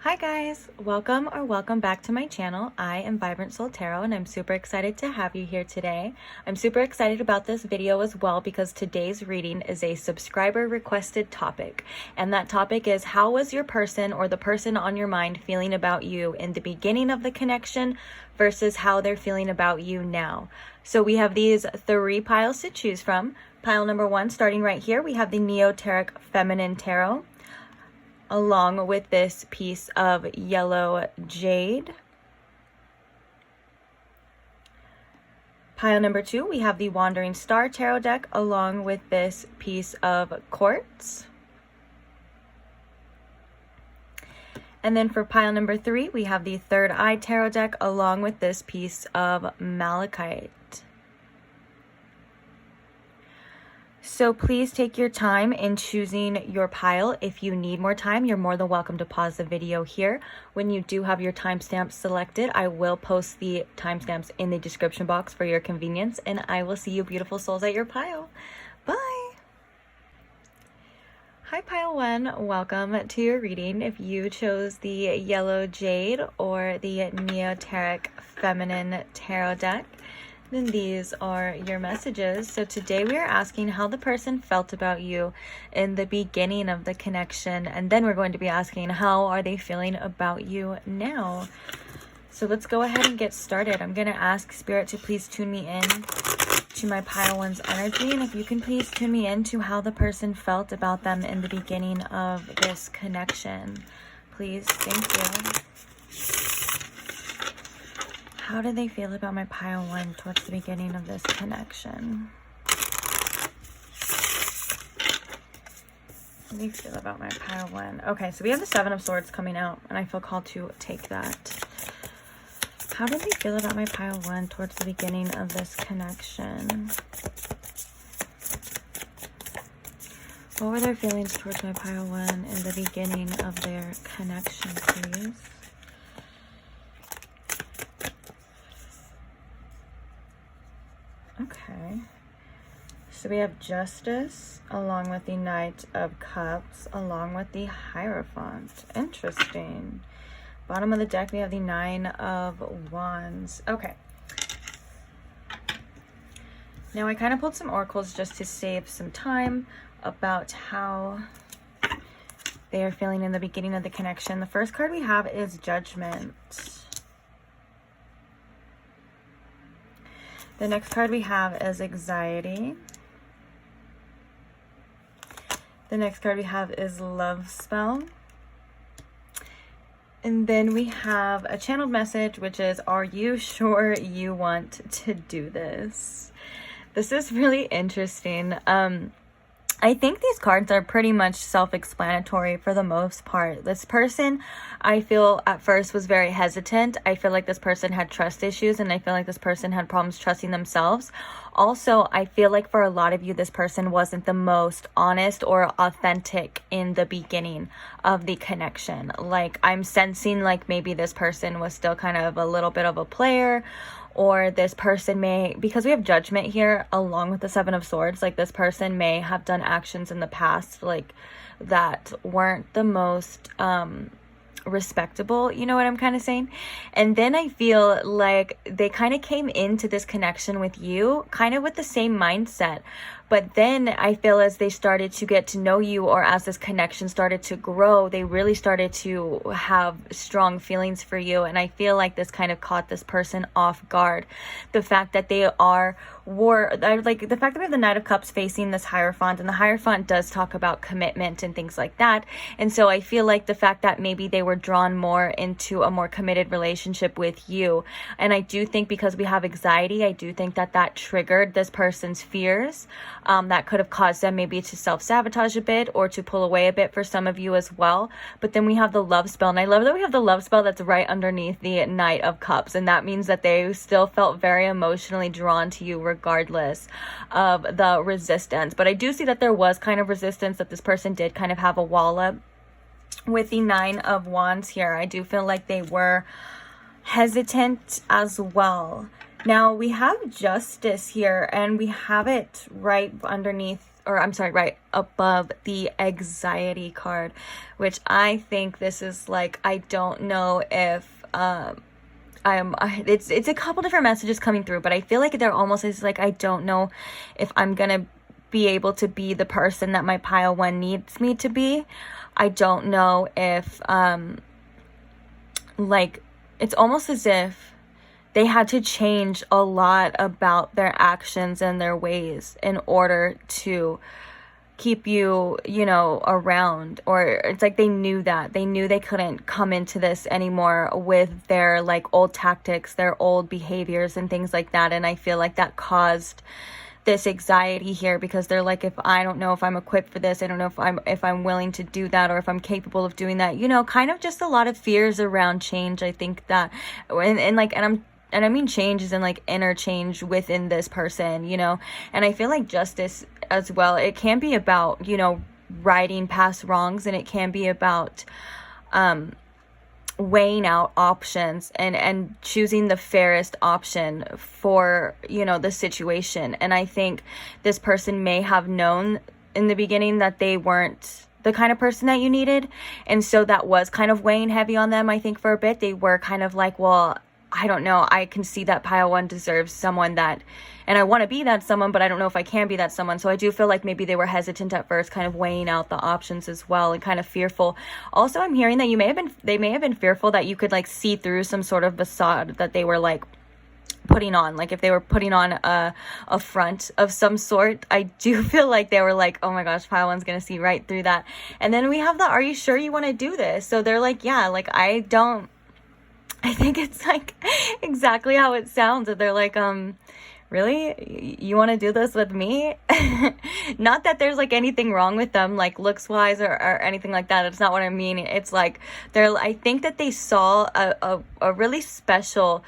Hi guys, welcome back to my channel. I am Vibrant Soul Tarot and I'm super excited to have you here today. I'm super excited about this video as well because today's reading is a subscriber requested topic, and that topic is: how was your person or the person on your mind feeling about you in the beginning of the connection versus how they're feeling about you now? So we have these three piles to choose from. Pile number one, starting right here, we have the Neoteric Feminine Tarot, along with this piece of yellow jade. Pile number two, we have the Wandering Star Tarot deck, along with this piece of quartz. And then for pile number three, we have the Third Eye Tarot deck, along with this piece of malachite. So please take your time in choosing your pile. If you need more time, you're more than welcome to pause the video here. When you do have your timestamps selected, I will post the timestamps in the description box for your convenience, and I will see you beautiful souls at your pile. Bye! Hi pile one, welcome to your reading. If you chose the yellow jade or the Neoteric Feminine Tarot deck, then these are your messages. So today we are asking how the person felt about you in the beginning of the connection, and then we're going to be asking how are they feeling about you now. So let's go ahead and get started. I'm going to ask Spirit to please tune me in to my pile one's energy, and if you can please tune me in to how the person felt about them in the beginning of this connection, please. Thank you. How do they feel about my pile one towards the beginning of this connection? How do they feel about my pile one? Okay, so we have the Seven of Swords coming out, and I feel called to take that. How do they feel about my pile one towards the beginning of this connection? What were their feelings towards my pile one in the beginning of their connection, please? Okay, so we have Justice along with the Knight of Cups along with the Hierophant. Interesting. Bottom of the deck we have the Nine of Wands. Okay, now I kind of pulled some oracles just to save some time about how they are feeling in the beginning of the connection. The first card we have is Judgment. The next card we have is Anxiety. The next card we have is Love Spell. And then we have a channeled message, which is, are you sure you want to do this? This is really interesting. I think these cards are pretty much self-explanatory for the most part. This person, I feel at first was very hesitant. I feel like this person had trust issues, and I feel like this person had problems trusting themselves. Also, I feel like for a lot of you, this person wasn't the most honest or authentic in the beginning of the connection. Like, I'm sensing like maybe this person was still kind of a little bit of a player, or this person may, because we have Judgment here along with the Seven of Swords, like this person may have done actions in the past like that weren't the most respectable, you know what I'm kind of saying? And then I feel like they kind of came into this connection with you kind of with the same mindset, but then I feel as they started to get to know you, or as this connection started to grow, they really started to have strong feelings for you. And I feel like this kind of caught this person off guard. The fact that they like the fact that we have the Knight of Cups facing this Hierophant, and the Hierophant does talk about commitment and things like that. And so I feel like the fact that maybe they were drawn more into a more committed relationship with you. And I do think because we have Anxiety, I do think that that triggered this person's fears. That could have caused them maybe to self-sabotage a bit or to pull away a bit for some of you as well. But then we have the Love Spell, and I love that we have the Love Spell that's right underneath the Knight of Cups, and that means that they still felt very emotionally drawn to you regardless of the resistance. But I do see that there was kind of resistance, that this person did kind of have a wall up. With the Nine of Wands here, I do feel like they were hesitant as well. Now we have Justice here, and we have it right underneath or I'm sorry, right above the anxiety card, which I think this is like, I don't know if it's a couple different messages coming through, but I feel like they're almost as like, I don't know if I'm gonna be able to be the person that my pile one needs me to be. I don't know if like, it's almost as if they had to change a lot about their actions and their ways in order to keep you, you know, around. Or it's like they knew they couldn't come into this anymore with their like old tactics, their old behaviors and things like that. And I feel like that caused this anxiety here, because they're like, if I don't know if I'm equipped for this, I don't know if I'm willing to do that, or if I'm capable of doing that, you know, kind of just a lot of fears around change. I think that, and I mean change is in like inner change within this person, you know. And I feel like justice as well, it can be about, you know, righting past wrongs, and it can be about weighing out options and choosing the fairest option for, you know, the situation. And I think this person may have known in the beginning that they weren't the kind of person that you needed, and so that was kind of weighing heavy on them. I think for a bit they were kind of like, well, I don't know, I can see that pile one deserves someone that, and I want to be that someone, but I don't know if I can be that someone. So I do feel like maybe they were hesitant at first, kind of weighing out the options as well, and kind of fearful. Also, I'm hearing that they may have been fearful that you could like see through some sort of facade that they were like putting on. Like if they were putting on a front of some sort, I do feel like they were like, oh my gosh, pile one's gonna see right through that. And then we have the, are you sure you want to do this? So they're like, yeah, like I think it's like exactly how it sounds. That they're like, really? You want to do this with me? Not that there's like anything wrong with them, like looks wise or anything like that. It's not what I mean. It's like I think that they saw a really special,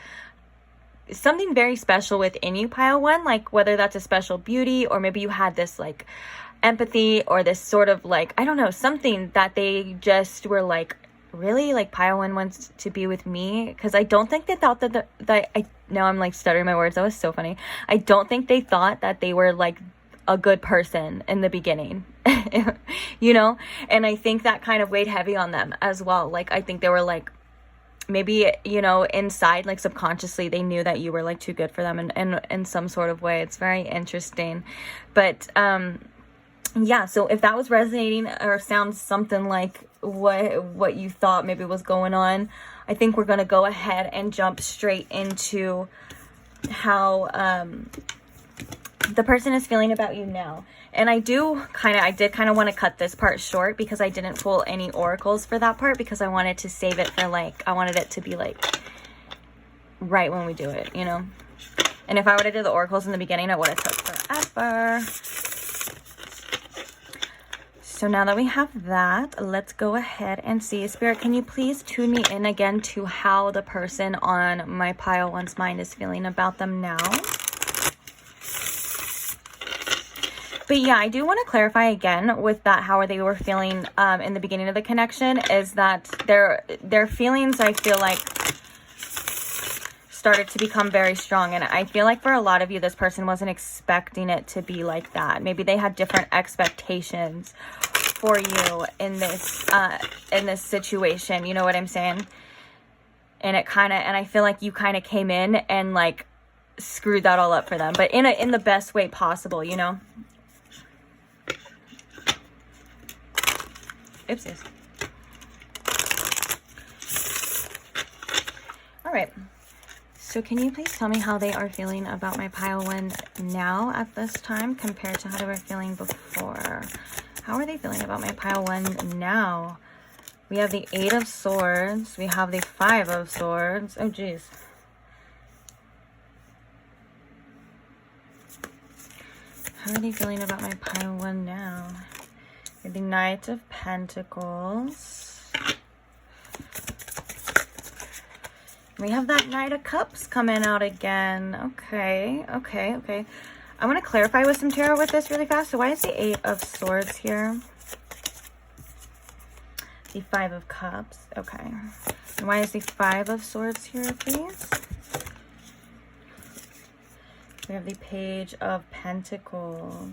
something very special within you, pile one, like whether that's a special beauty, or maybe you had this like empathy, or this sort of like, I don't know, something that they just were like, really, like pile one wants to be with me. Because I don't think they thought that now I'm like stuttering my words, that was so funny. I don't think they thought that they were like a good person in the beginning. You know, and I think that kind of weighed heavy on them as well. Like I think they were like, maybe, you know, inside, like subconsciously they knew that you were like too good for them in some sort of way. It's very interesting. But yeah, so if that was resonating or sounds something like what you thought maybe was going on, I think we're going to go ahead and jump straight into how the person is feeling about you now. And I did kind of want to cut this part short, because I didn't pull any oracles for that part, because I wanted to save it for like, I wanted it to be like right when we do it, you know. And if I would have did the oracles in the beginning, it would have took forever. So now that we have that, let's go ahead and see. Spirit, can you please tune me in again to how the person on my pile one's mind is feeling about them now? But yeah, I do want to clarify again with that, how they were feeling in the beginning of the connection, is that their feelings, I feel like, started to become very strong. And I feel like for a lot of you, this person wasn't expecting it to be like that. Maybe they had different expectations for you in this situation, you know what I'm saying? And I feel like you kind of came in and like screwed that all up for them, but in the best way possible, you know. Oopsies. All right, so can you please tell me how they are feeling about my pile one now at this time compared to how they were feeling before? How are they feeling about my pile one now? We have the 8 of Swords. We have the 5 of Swords. Oh, geez. How are they feeling about my pile one now? We have the Knight of Pentacles. We have that Knight of Cups coming out again. Okay. I want to clarify with some tarot with this really fast. So why is the 8 of Swords here? The 5 of Cups. Okay. And why is the 5 of Swords here, please? We have the Page of Pentacles.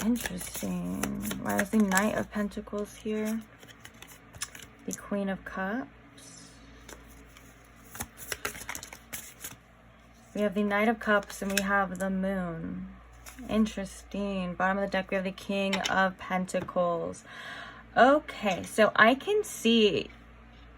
Interesting. Why is the Knight of Pentacles here? The Queen of Cups. We have the Knight of Cups and we have the Moon. Interesting. Bottom of the deck, we have the King of Pentacles. Okay, so I can see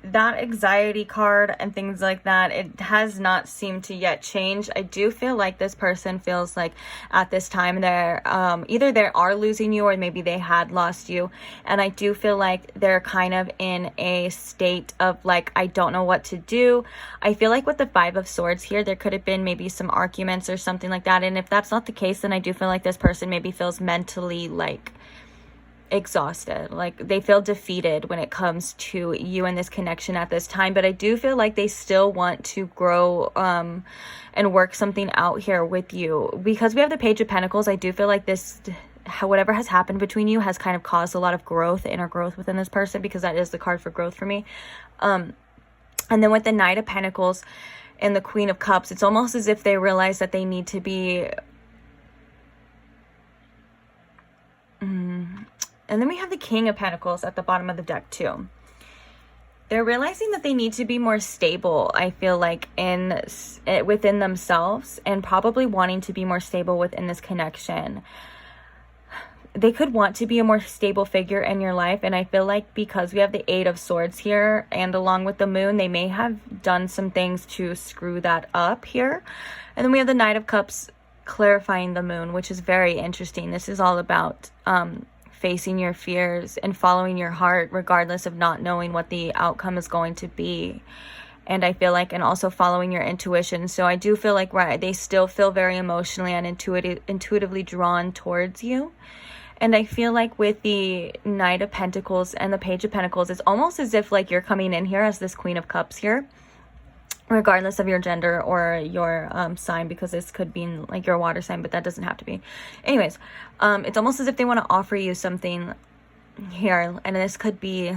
that anxiety card and things like that. It has not seemed to yet change. I do feel like this person feels like at this time they're either they are losing you or maybe they had lost you. And I do feel like they're kind of in a state of like, I don't know what to do. I feel like with the Five of Swords here, there could have been maybe some arguments or something like that. And if that's not the case, then I do feel like this person maybe feels mentally like exhausted, like they feel defeated when it comes to you and this connection at this time. But I do feel like they still want to grow and work something out here with you, because we have the Page of Pentacles. I do feel like this, whatever has happened between you has kind of caused a lot of growth, inner growth within this person, because that is the card for growth for me. And then with the Knight of Pentacles and the Queen of Cups, it's almost as if they realize that they need to be and then we have the King of Pentacles at the bottom of the deck too. They're realizing that they need to be more stable, I feel like, within themselves, and probably wanting to be more stable within this connection. They could want to be a more stable figure in your life, and I feel like because we have the Eight of Swords here and along with the Moon, they may have done some things to screw that up here. And then we have the Knight of Cups clarifying the Moon, which is very interesting. This is all about facing your fears and following your heart regardless of not knowing what the outcome is going to be. And I feel like, and also following your intuition. So I do feel like, right, they still feel very emotionally and intuitively drawn towards you. And I feel like with the Knight of Pentacles and the Page of Pentacles, it's almost as if like you're coming in here as this Queen of Cups here, regardless of your gender or your sign, because this could be like your water sign, but that doesn't have to be. Anyways, it's almost as if they want to offer you something here, and this could be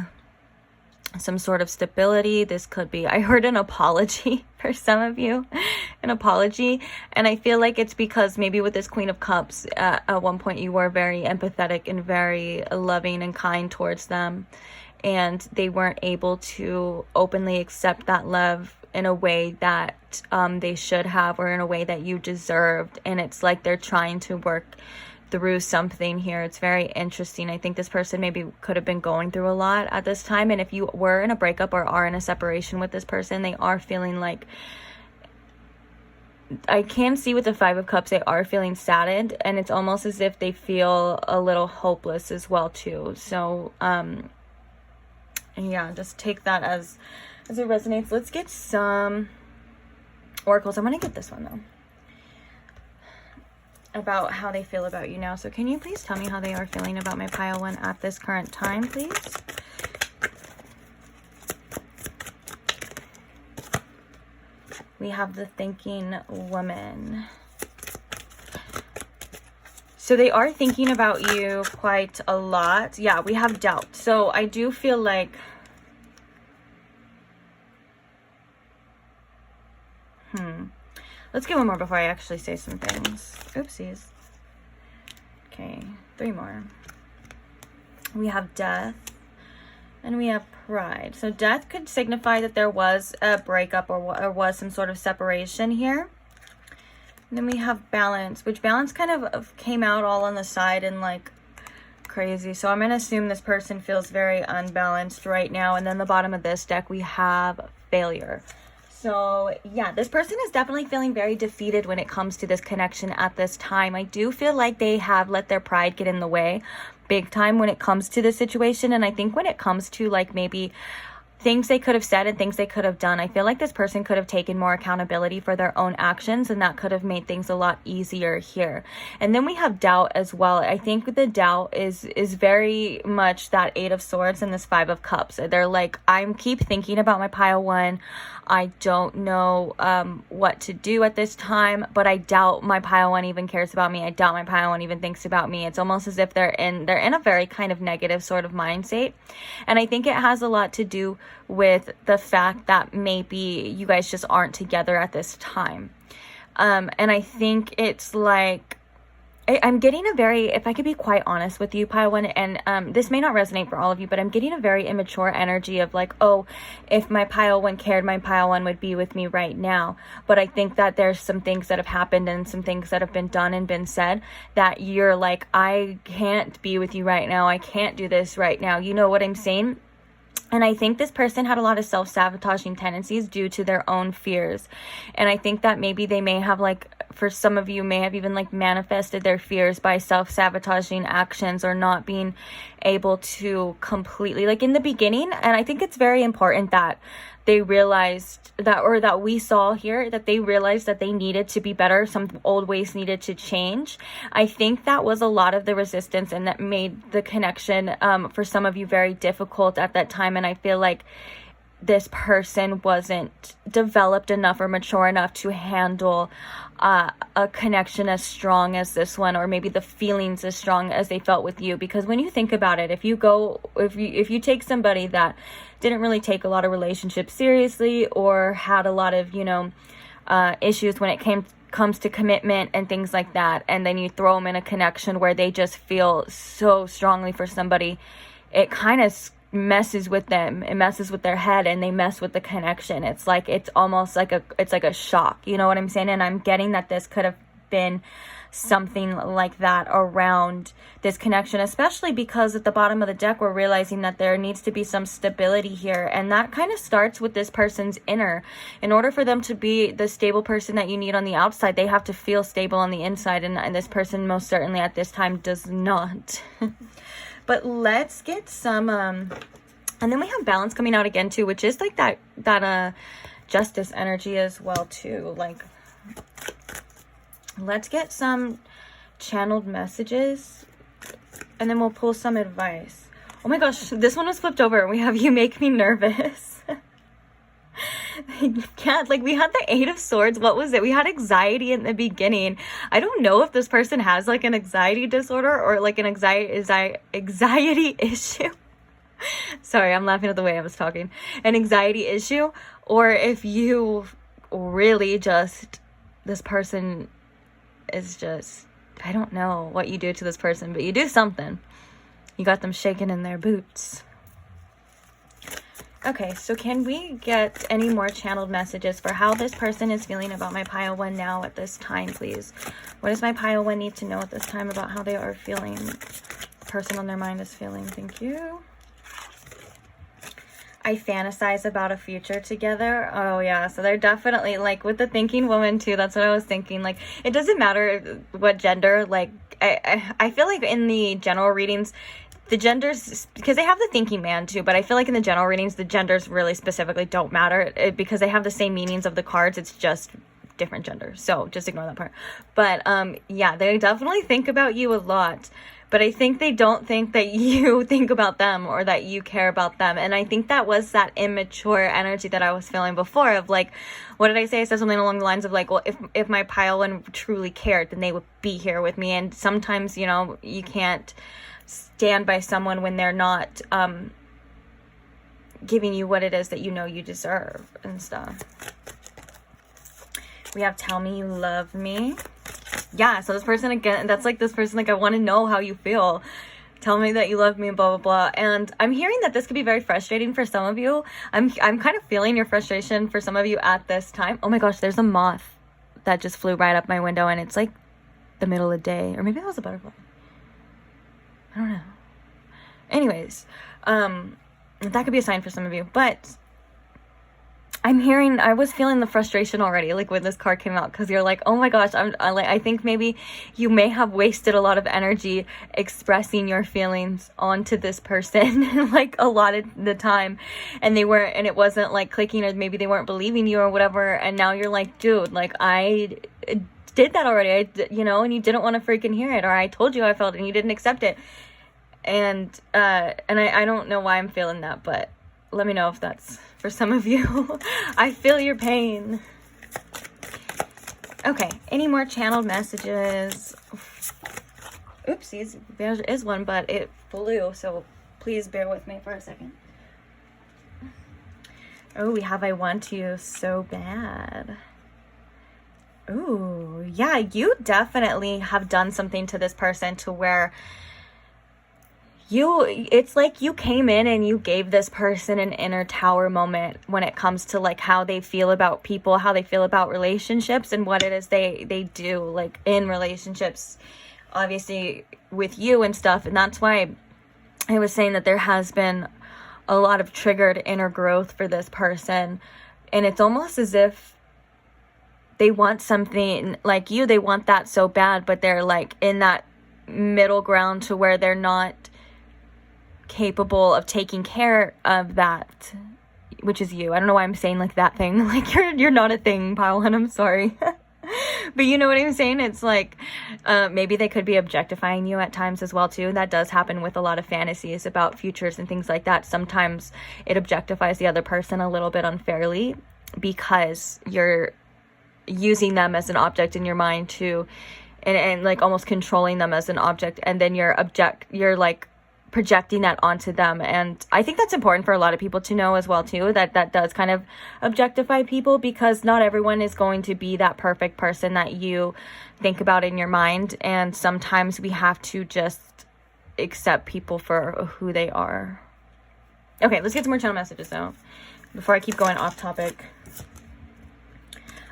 some sort of stability. This could be, I heard an apology for some of you, an apology. And I feel like it's because maybe with this Queen of Cups, at one point you were very empathetic and very loving and kind towards them, and they weren't able to openly accept that love in a way that they should have, or in a way that you deserved. And it's like they're trying to work through something here. It's very interesting. I think this person maybe could have been going through a lot at this time. And if you were in a breakup or are in a separation with this person, they are feeling like, I can see with the Five of Cups, they are feeling saddened. And it's almost as if they feel a little hopeless as well too. So yeah, just take that as it resonates. Let's get some oracles. I'm going to get this one though, about how they feel about you now. So can you please tell me how they are feeling about my pile one at this current time, please? We have the Thinking Woman. So they are thinking about you quite a lot. Yeah, we have doubt. So I do feel like let's get one more before I actually say some things. Oopsies. Okay, 3 more. We have Death and we have Pride. So Death could signify that there was a breakup or was some sort of separation here. And then we have Balance, which Balance kind of came out all on the side and like crazy. So I'm going to assume this person feels very unbalanced right now. And then the bottom of this deck, we have Failure. So yeah, this person is definitely feeling very defeated when it comes to this connection at this time. I do feel like they have let their pride get in the way big time when it comes to this situation. And I think when it comes to like maybe things they could have said and things they could have done, I feel like this person could have taken more accountability for their own actions, and that could have made things a lot easier here. And then we have Doubt as well. I think the doubt is very much that Eight of Swords and this Five of Cups. They're like, I keep thinking about my pile one. I don't know what to do at this time, but I doubt my pile one even cares about me. I doubt my pile one even thinks about me. It's almost as if they're in a very kind of negative sort of mindset. And I think it has a lot to do with the fact that maybe you guys just aren't together at this time. And I think it's like I'm getting a very, if I could be quite honest with you, Pile One, and this may not resonate for all of you, but I'm getting a very immature energy of like, oh, if my Pile One cared, my Pile One would be with me right now. But I think that there's some things that have happened and some things that have been done and been said that you're like, I can't be with you right now. I can't do this right now. You know what I'm saying? And I think this person had a lot of self-sabotaging tendencies due to their own fears. And I think that maybe they may have, like, for some of you may have even like manifested their fears by self-sabotaging actions or not being able to completely, like in the beginning. And I think it's very important that they realized that, or that we saw here, that they realized that they needed to be better. Some old ways needed to change. I think that was a lot of the resistance, and that made the connection for some of you very difficult at that time. And I feel like this person wasn't developed enough or mature enough to handle a connection as strong as this one, or maybe the feelings as strong as they felt with you. Because when you think about it, if you take somebody that didn't really take a lot of relationships seriously, or had a lot of, issues when it comes to commitment and things like that, and then you throw them in a connection where they just feel so strongly for somebody, it kind of messes with them. It messes with their head, and they mess with the connection. It's like, it's almost like a shock. You know what I'm saying? And I'm getting that this could have been something like that around this connection, especially because at the bottom of the deck we're realizing that there needs to be some stability here, and that kind of starts with this person's inner. In order for them to be the stable person that you need on the outside, they have to feel stable on the inside, and this person most certainly at this time does not. But let's get some and then we have balance coming out again too, which is like that justice energy as well too. Like, let's get some channeled messages, and then we'll pull some advice. Oh my gosh, this one was flipped over. We have you make me nervous. Can't, like, we had the 8 of Swords. What was it? We had anxiety in the beginning. I don't know if this person has like an anxiety disorder or like an anxiety issue. Sorry, I'm laughing at the way I was talking. An anxiety issue, or if you really just, this person is just, I don't know what you do to this person, but you do something. You got them shaking in their boots. Okay, so can we get any more channeled messages for how this person is feeling about my Pile One now at this time, please? What does my Pile One need to know at this time about how they are feeling? The person on their mind is feeling. Thank you. I fantasize about a future together. Oh yeah, so they're definitely, like, with the thinking woman too, that's what I was thinking. Like, it doesn't matter what gender. Like, I feel like in the general readings, the genders, because they have the thinking man too, but I feel like in the general readings, the genders really specifically don't matter, because they have the same meanings of the cards. It's just different genders, so just ignore that part. But yeah, they definitely think about you a lot, but I think they don't think that you think about them or that you care about them. And I think that was that immature energy that I was feeling before of, like, what did I say? I said something along the lines of like, well, if my Pile One truly cared, then they would be here with me. And sometimes, you can't stand by someone when they're not giving you what it is that you deserve and stuff. We have tell me you love me. Yeah, so this person, again, that's like this person, like, I want to know how you feel. Tell me that you love me, blah, blah, blah. And I'm hearing that this could be very frustrating for some of you. I'm kind of feeling your frustration for some of you at this time. Oh my gosh, there's a moth that just flew right up my window, and it's like the middle of the day. Or maybe that was a butterfly. I don't know. Anyways, that could be a sign for some of you. But I was feeling the frustration already, like, when this card came out, because you're like, oh my gosh, I think maybe you may have wasted a lot of energy expressing your feelings onto this person, like, a lot of the time, and it wasn't like clicking, or maybe they weren't believing you or whatever, and now you're like, dude, like, I did that already, and you didn't want to freaking hear it, or I told you how I felt and you didn't accept it, and I don't know why I'm feeling that, but let me know if that's for some of you. I feel your pain. Okay, any more channeled messages? Oopsies, there is one, but it flew, so please bear with me for a second. Oh, we have I want you so bad. Ooh, yeah, you definitely have done something to this person to where it's like you came in and you gave this person an inner tower moment when it comes to like how they feel about people, how they feel about relationships, and what it is they do like in relationships, obviously with you and stuff. And that's why I was saying that there has been a lot of triggered inner growth for this person. And it's almost as if they want something like you, they want that so bad, but they're like in that middle ground to where they're not capable of taking care of that, which is you. I don't know why I'm saying like that thing, like you're not a thing, pile, and I'm sorry. But you know what I'm saying? It's like maybe they could be objectifying you at times as well too. That does happen with a lot of fantasies about futures and things like that. Sometimes it objectifies the other person a little bit unfairly because you're using them as an object in your mind to and like almost controlling them as an object, and then you're like projecting that onto them. And I think that's important for a lot of people to know as well too, that does kind of objectify people, because not everyone is going to be that perfect person that you think about in your mind, and sometimes we have to just accept people for who they are. Okay, let's get some more channel messages though before I keep going off topic.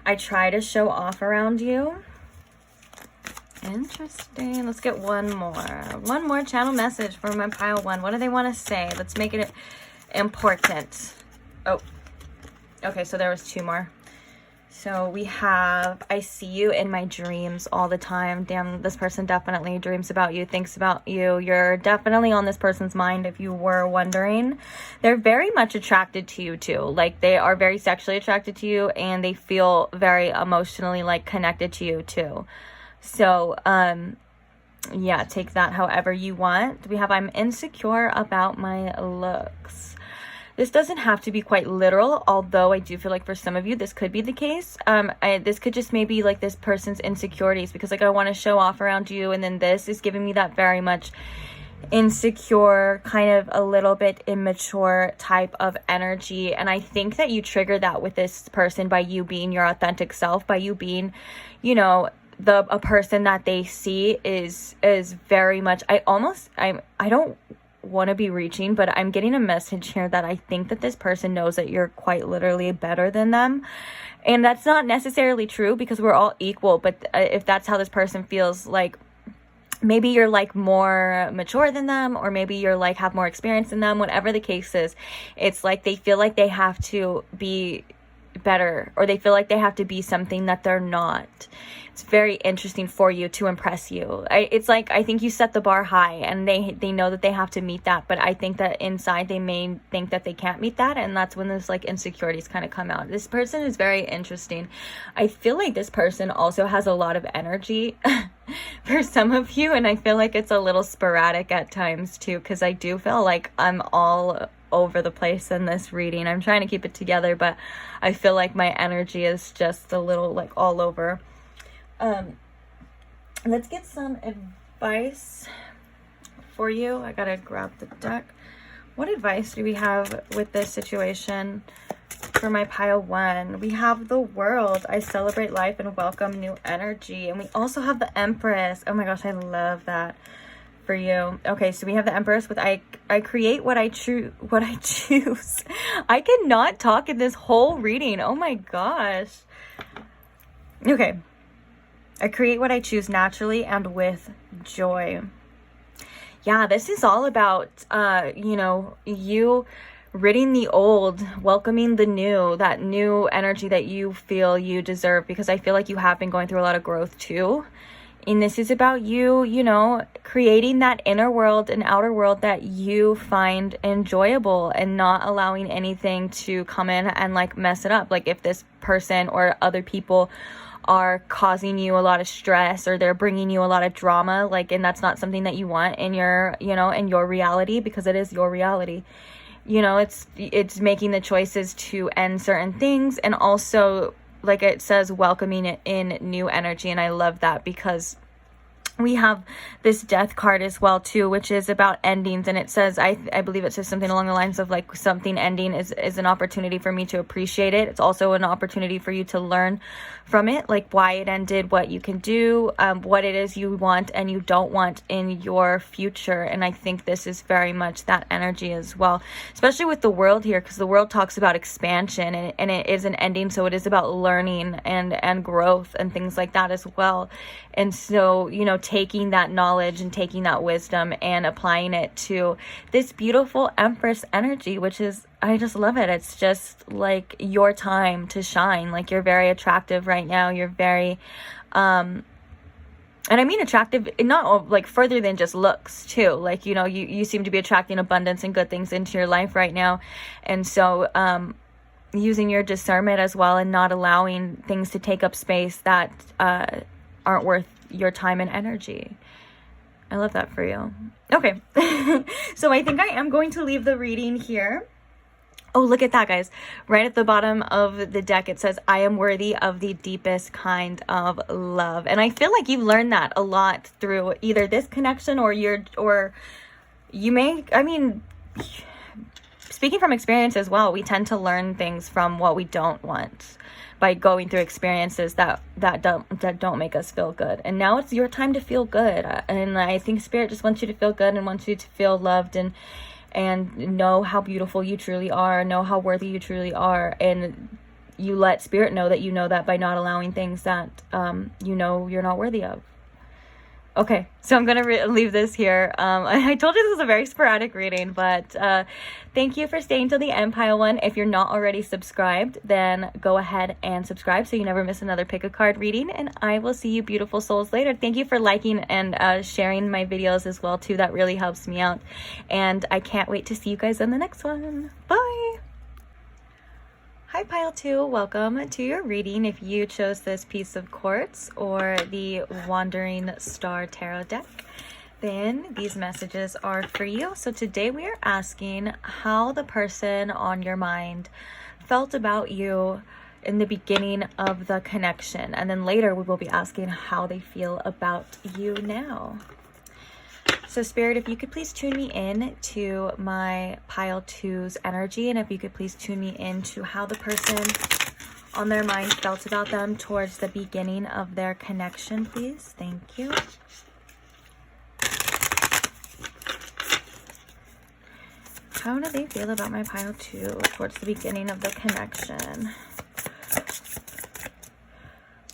I try to show off around you. Interesting. Let's get one more channel message for my pile one. What do they want to say? Let's make it important. Oh, okay, so there was two more. So we have, I see you in my dreams all the time. Damn, this person definitely dreams about you, thinks about you. You're definitely on this person's mind if you were wondering. They're very much attracted to you too. Like they are very sexually attracted to you, and they feel very emotionally like connected to you too. So, yeah, take that however you want. We have, I'm insecure about my looks. This doesn't have to be quite literal, although I do feel like for some of you, this could be the case. This could just maybe like this person's insecurities, because like I want to show off around you. And then this is giving me that very much insecure, kind of a little bit immature type of energy. And I think that you trigger that with this person by you being your authentic self, by you being, you know, a person that they see is very much, I don't want to be reaching, but I'm getting a message here that I think that this person knows that you're quite literally better than them. And that's not necessarily true, because we're all equal. But if that's how this person feels, like maybe you're like more mature than them, or maybe you're like have more experience than them, whatever the case is, it's like they feel like they have to be better, or they feel like they have to be something that they're not. It's very interesting for you to impress you. It's like, I think you set the bar high, and they know that they have to meet that, but I think that inside they may think that they can't meet that, and that's when those like insecurities kind of come out. This person is very interesting. I feel like this person also has a lot of energy for some of you, and I feel like it's a little sporadic at times too, because I do feel like I'm all over the place in this reading. I'm trying to keep it together, but I feel like my energy is just a little like all over. Let's get some advice for you. I gotta grab the deck. What advice do we have with this situation for my pile one? We have the World. I celebrate life and welcome new energy. And we also have the Empress. Oh my gosh, I love that for you. Okay, so we have the Empress with I create what I choose. I cannot talk in this whole reading. Oh my gosh. Okay. I create what I choose naturally and with joy. Yeah, this is all about, you know, you ridding the old, welcoming the new, that new energy that you feel you deserve, because I feel like you have been going through a lot of growth too. And this is about you, you know, creating that inner world and outer world that you find enjoyable, and not allowing anything to come in and like mess it up. Like if this person or other people are causing you a lot of stress, or they're bringing you a lot of drama, like, and that's not something that you want in your, you know, in your reality, because it is your reality. You know, it's making the choices to end certain things, and also, like it says, welcoming it in new energy. And I love that, because we have this death card as well too, which is about endings, and it says, I believe it says something along the lines of like, something ending is an opportunity for me to appreciate it. It's also an opportunity for you to learn from it, like why it ended, what you can do, what it is you want and you don't want in your future. And I think this is very much that energy as well, especially with the world here, because the world talks about expansion, and it is an ending, so it is about learning and growth and things like that as well. And so, you know, taking that knowledge and taking that wisdom and applying it to this beautiful Empress energy, which is, I just love it. It's just like your time to shine. Like, you're very attractive right now. You're very, and I mean attractive, not like further than just looks too. Like, you know, you seem to be attracting abundance and good things into your life right now. And so, using your discernment as well, and not allowing things to take up space that, aren't worth your time and energy. I love that for you. Okay. So I think I am going to leave the reading here. Oh, look at that, guys. Right at the bottom of the deck, it says, I am worthy of the deepest kind of love. And I feel like you've learned that a lot through either this connection or you may, I mean, speaking from experience as well, we tend to learn things from what we don't want by going through experiences that don't make us feel good. And now it's your time to feel good. And I think Spirit just wants you to feel good and wants you to feel loved and know how beautiful you truly are, know how worthy you truly are. And you let Spirit know that you know that by not allowing things that you know you're not worthy of. Okay, so I'm going to leave this here. I told you this was a very sporadic reading, but thank you for staying till the end, Pile One. If you're not already subscribed, then go ahead and subscribe so you never miss another pick a card reading, and I will see you beautiful souls later. Thank you for liking and sharing my videos as well, too. That really helps me out, and I can't wait to see you guys on the next one. Bye! Hi Pile 2, welcome to your reading if you chose this piece of quartz or the Wandering Star Tarot deck. Then these messages are for you. So today we are asking how the person on your mind felt about you in the beginning of the connection. And then later we will be asking how they feel about you now. So Spirit, if you could please tune me in to my Pile 2's energy, and if you could please tune me in to how the person on their mind felt about them towards the beginning of their connection, please. Thank you. How do they feel about my Pile 2 towards the beginning of the connection?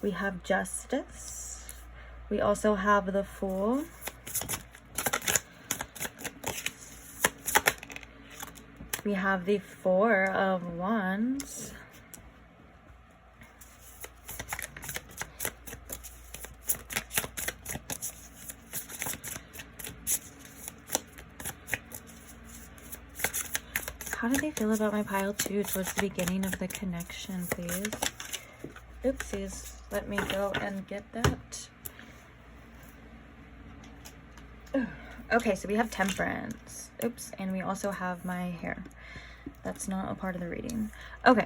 We have Justice. We also have the Fool. We have the Four of Wands. How do they feel about my Pile 2 towards the beginning of the connection, please? Oopsies. Let me go and get that. Okay, so we have Temperance. Oops, and we also have my hair. That's not a part of the reading. Okay,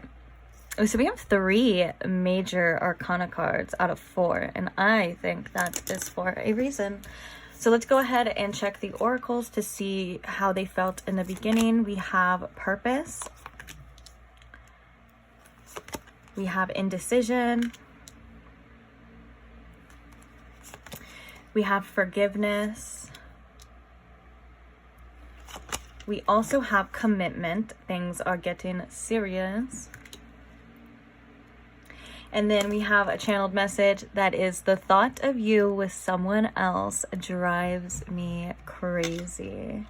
so we have 3 major arcana cards out of 4, and I think that is for a reason. So let's go ahead and check the oracles to see how they felt in the beginning. We have Purpose. We have Indecision. We have Forgiveness. We also have Commitment. Things are getting serious. And then we have a channeled message that is, the thought of you with someone else drives me crazy.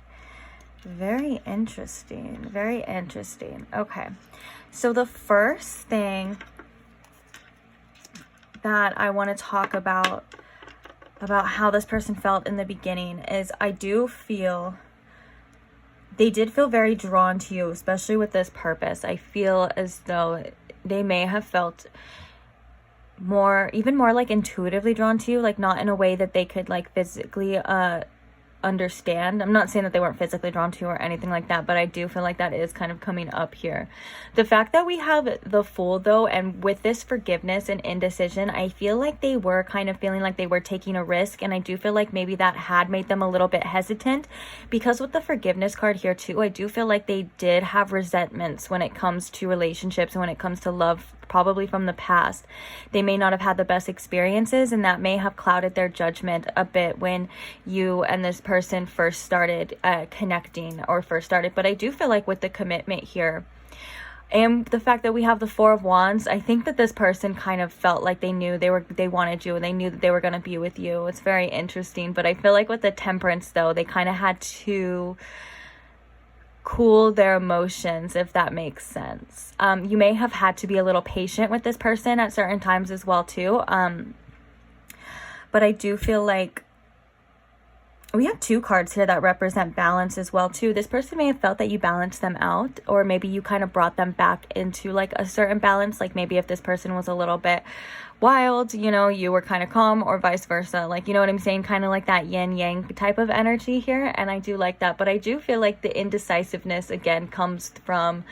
Very interesting. Very interesting. Okay. So the first thing that I want to talk about how this person felt in the beginning is, I do feel they did feel very drawn to you, especially with this Purpose. I feel as though they may have felt even more like intuitively drawn to you, like not in a way that they could like physically understand. I'm not saying that they weren't physically drawn to you or anything like that, but I do feel like that is kind of coming up here. The fact that we have the Fool though, and with this forgiveness and indecision, I feel like they were kind of feeling like they were taking a risk, and I do feel like maybe that had made them a little bit hesitant, because with the forgiveness card here too, I do feel like they did have resentments when it comes to relationships and when it comes to love, probably from the past. They may not have had the best experiences, and that may have clouded their judgment a bit when you and this person first started connecting or first started. But I do feel like with the commitment here and the fact that we have the Four of Wands, I think that this person kind of felt like they knew they wanted you, and they knew that they were going to be with you. It's very interesting. But I feel like with the Temperance though, they kind of had to cool their emotions, if that makes sense. You may have had to be a little patient with this person at certain times as well too. But I do feel like we have 2 cards here that represent balance as well too. This person may have felt that you balanced them out, or maybe you kind of brought them back into like a certain balance. Like maybe if this person was a little bit wild, you know, you were kind of calm, or vice versa. Like, you know what I'm saying? Kind of like that yin yang type of energy here. And I do like that. But I do feel like the indecisiveness again comes from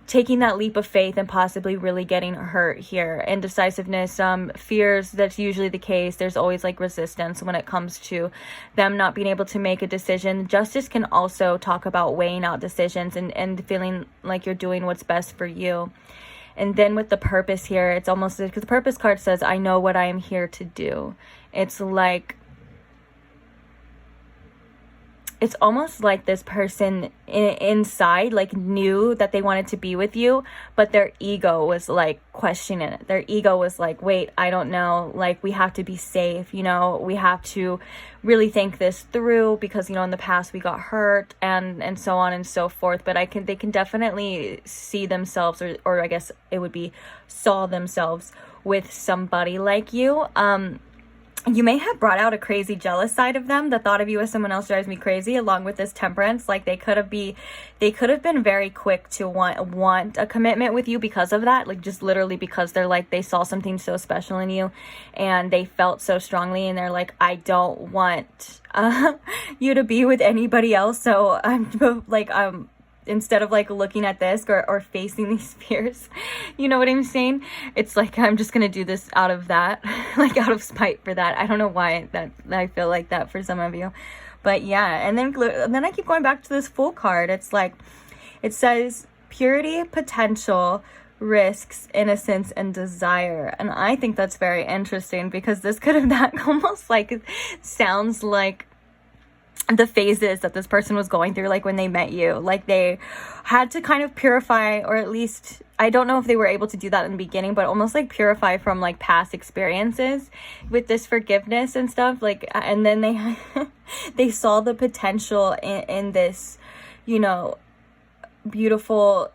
taking that leap of faith and possibly really getting hurt here. Indecisiveness, fears, that's usually the case. There's always like resistance when it comes to them not being able to make a decision. Justice can also talk about weighing out decisions and feeling like you're doing what's best for you. And then with the Purpose here, it's almost because the Purpose card says, I know what I am here to do. It's like, it's almost like this person inside like knew that they wanted to be with you, but their ego was like questioning it. Their ego was like, wait, I don't know, like we have to be safe, you know, we have to really think this through because, you know, in the past we got hurt and so on and so forth. But they can definitely see themselves, or I guess it would be saw themselves with somebody like you. You may have brought out a crazy jealous side of them. The thought of you as someone else drives me crazy, along with this Temperance. Like they could have been very quick to want a commitment with you because of that. Like just literally because they're like, they saw something so special in you and they felt so strongly, and they're like, I don't want you to be with anybody else. So I'm like, instead of like looking at this or facing these fears, you know what I'm saying? It's like, I'm just gonna do this out of that, like out of spite for that. I don't know why that I feel like that for some of you, but yeah. And then I keep going back to this Fool card. It's like, it says purity, potential, risks, innocence, and desire. And I think that's very interesting because this could have that almost like sounds like the phases that this person was going through, like when they met you. Like they had to kind of purify, or at least I don't know if they were able to do that in the beginning, but almost like purify from like past experiences with this forgiveness and stuff. Like, and then they saw the potential in this, you know, beautiful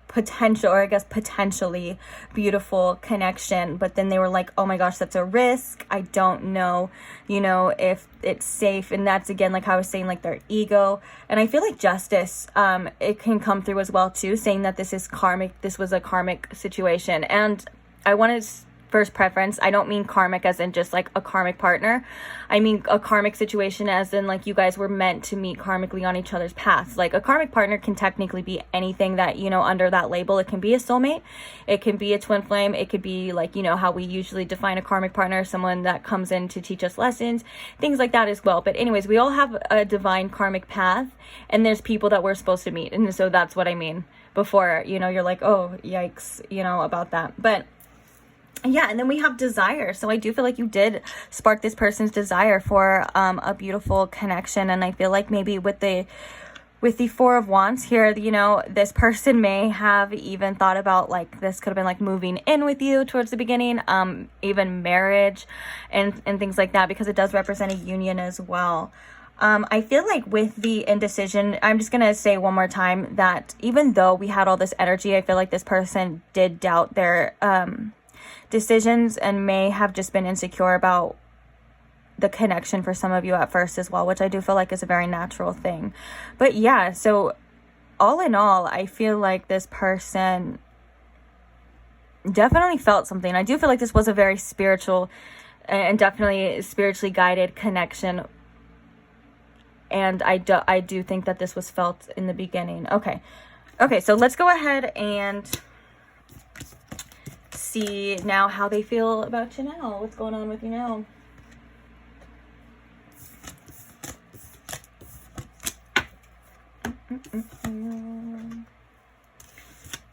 potential, or I guess potentially beautiful connection. But then they were like, oh my gosh, that's a risk. I don't know, you know, if it's safe. And that's again, like I was saying, like their ego. And I feel like Justice, it can come through as well too, saying that this is karmic. This was a karmic situation. And I want to first preference, I don't mean karmic as in just like a karmic partner. I mean a karmic situation as in like you guys were meant to meet karmically on each other's paths. Like a karmic partner can technically be anything that, you know, under that label. It can be a soulmate, it can be a twin flame, it could be like, you know, how we usually define a karmic partner, someone that comes in to teach us lessons, things like that as well. But anyways, we all have a divine karmic path, and there's people that we're supposed to meet. And so that's what I mean before, you know, you're like, oh yikes, you know, about that. But yeah, and then we have desire. So I do feel like you did spark this person's desire for a beautiful connection. And I feel like maybe with the Four of Wands here, you know, this person may have even thought about like, this could have been like moving in with you towards the beginning, even marriage and things like that, because it does represent a union as well. I feel like with the indecision, I'm just going to say one more time that even though we had all this energy, I feel like this person did doubt their decisions and may have just been insecure about the connection for some of you at first as well, which I do feel like is a very natural thing. But yeah, so all in all, I feel like this person definitely felt something. I do feel like this was a very spiritual and definitely spiritually guided connection. And I do think that this was felt in the beginning. Okay, so let's go ahead and see now how they feel about you now. What's going on with you now?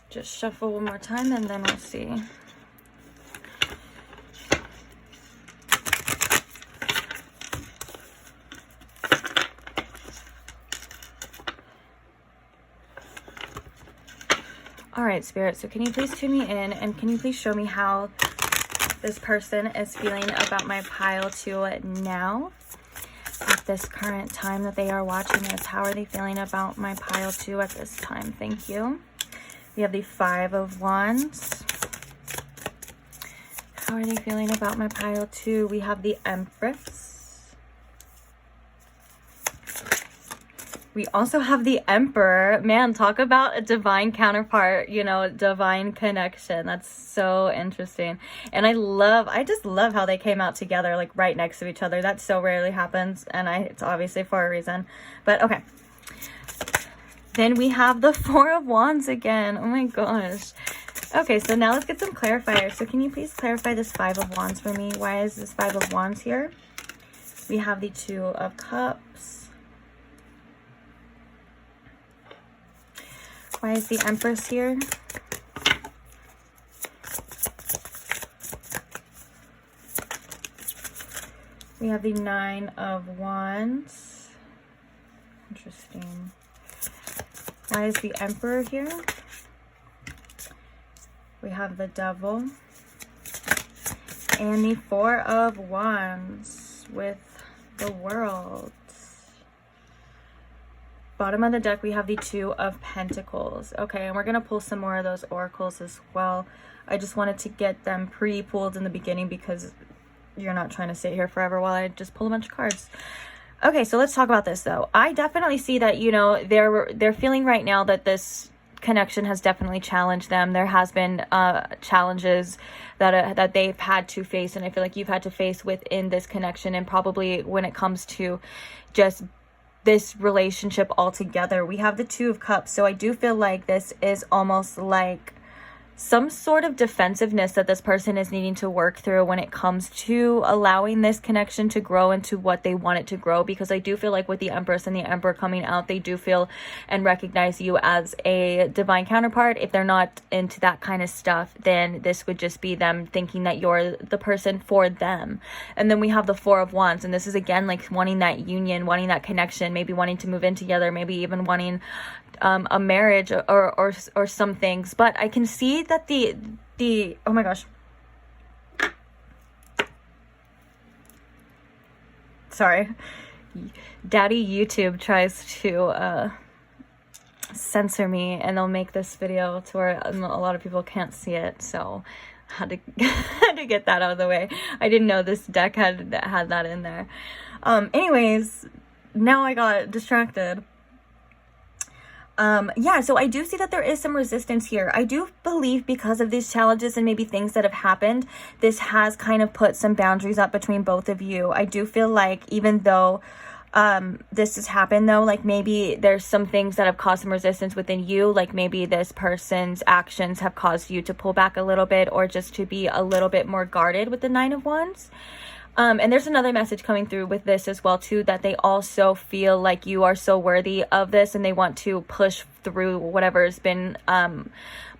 Just shuffle one more time and then we'll see. All right, Spirit, so can you please tune me in and can you please show me how this person is feeling about my pile 2 now? At this current time that they are watching this, how are they feeling about my pile 2 at this time? Thank you. We have the 5 of Wands. How are they feeling about my pile 2? We have the Empress. We also have the Emperor. Man, talk about a divine counterpart, you know, divine connection. That's so interesting. And I just love how they came out together, like right next to each other. That so rarely happens, and it's obviously for a reason. But okay. Then we have the 4 of Wands again. Oh my gosh. Okay, so now let's get some clarifiers. So can you please clarify this 5 of Wands for me? Why is this 5 of Wands here? We have the 2 of Cups. Why is the Empress here? We have the 9 of Wands. Interesting. Why is the Emperor here? We have the Devil. And the 4 of Wands with the World. Bottom of the deck, we have the 2 of Pentacles. Okay, and we're going to pull some more of those oracles as well. I just wanted to get them pre-pulled in the beginning because you're not trying to sit here forever while I just pull a bunch of cards. Okay, so let's talk about this, though. I definitely see that, you know, they're feeling right now that this connection has definitely challenged them. There has been challenges that they've had to face, and I feel like you've had to face within this connection, and probably when it comes to just this relationship altogether. We have the 2 of Cups, so I do feel like this is almost like some sort of defensiveness that this person is needing to work through when it comes to allowing this connection to grow into what they want it to grow, because I do feel like with the Empress and the Emperor coming out, they do feel and recognize you as a divine counterpart. If they're not into that kind of stuff, then this would just be them thinking that you're the person for them. And then we have the 4 of Wands, and this is again like wanting that union, wanting that connection, maybe wanting to move in together, maybe even wanting a marriage or some things. But I can see that the oh my gosh, sorry, Daddy YouTube tries to censor me, and they'll make this video to where a lot of people can't see it, so had to get that out of the way. I didn't know this deck had that in there. Anyways, now I got distracted. Yeah, so I do see that there is some resistance here. I do believe because of these challenges and maybe things that have happened, this has kind of put some boundaries up between both of you. I do feel like even though this has happened, though, like maybe there's some things that have caused some resistance within you, like maybe this person's actions have caused you to pull back a little bit, or just to be a little bit more guarded with the 9 of Wands. And there's another message coming through with this as well, too, that they also feel like you are so worthy of this, and they want to push through whatever's been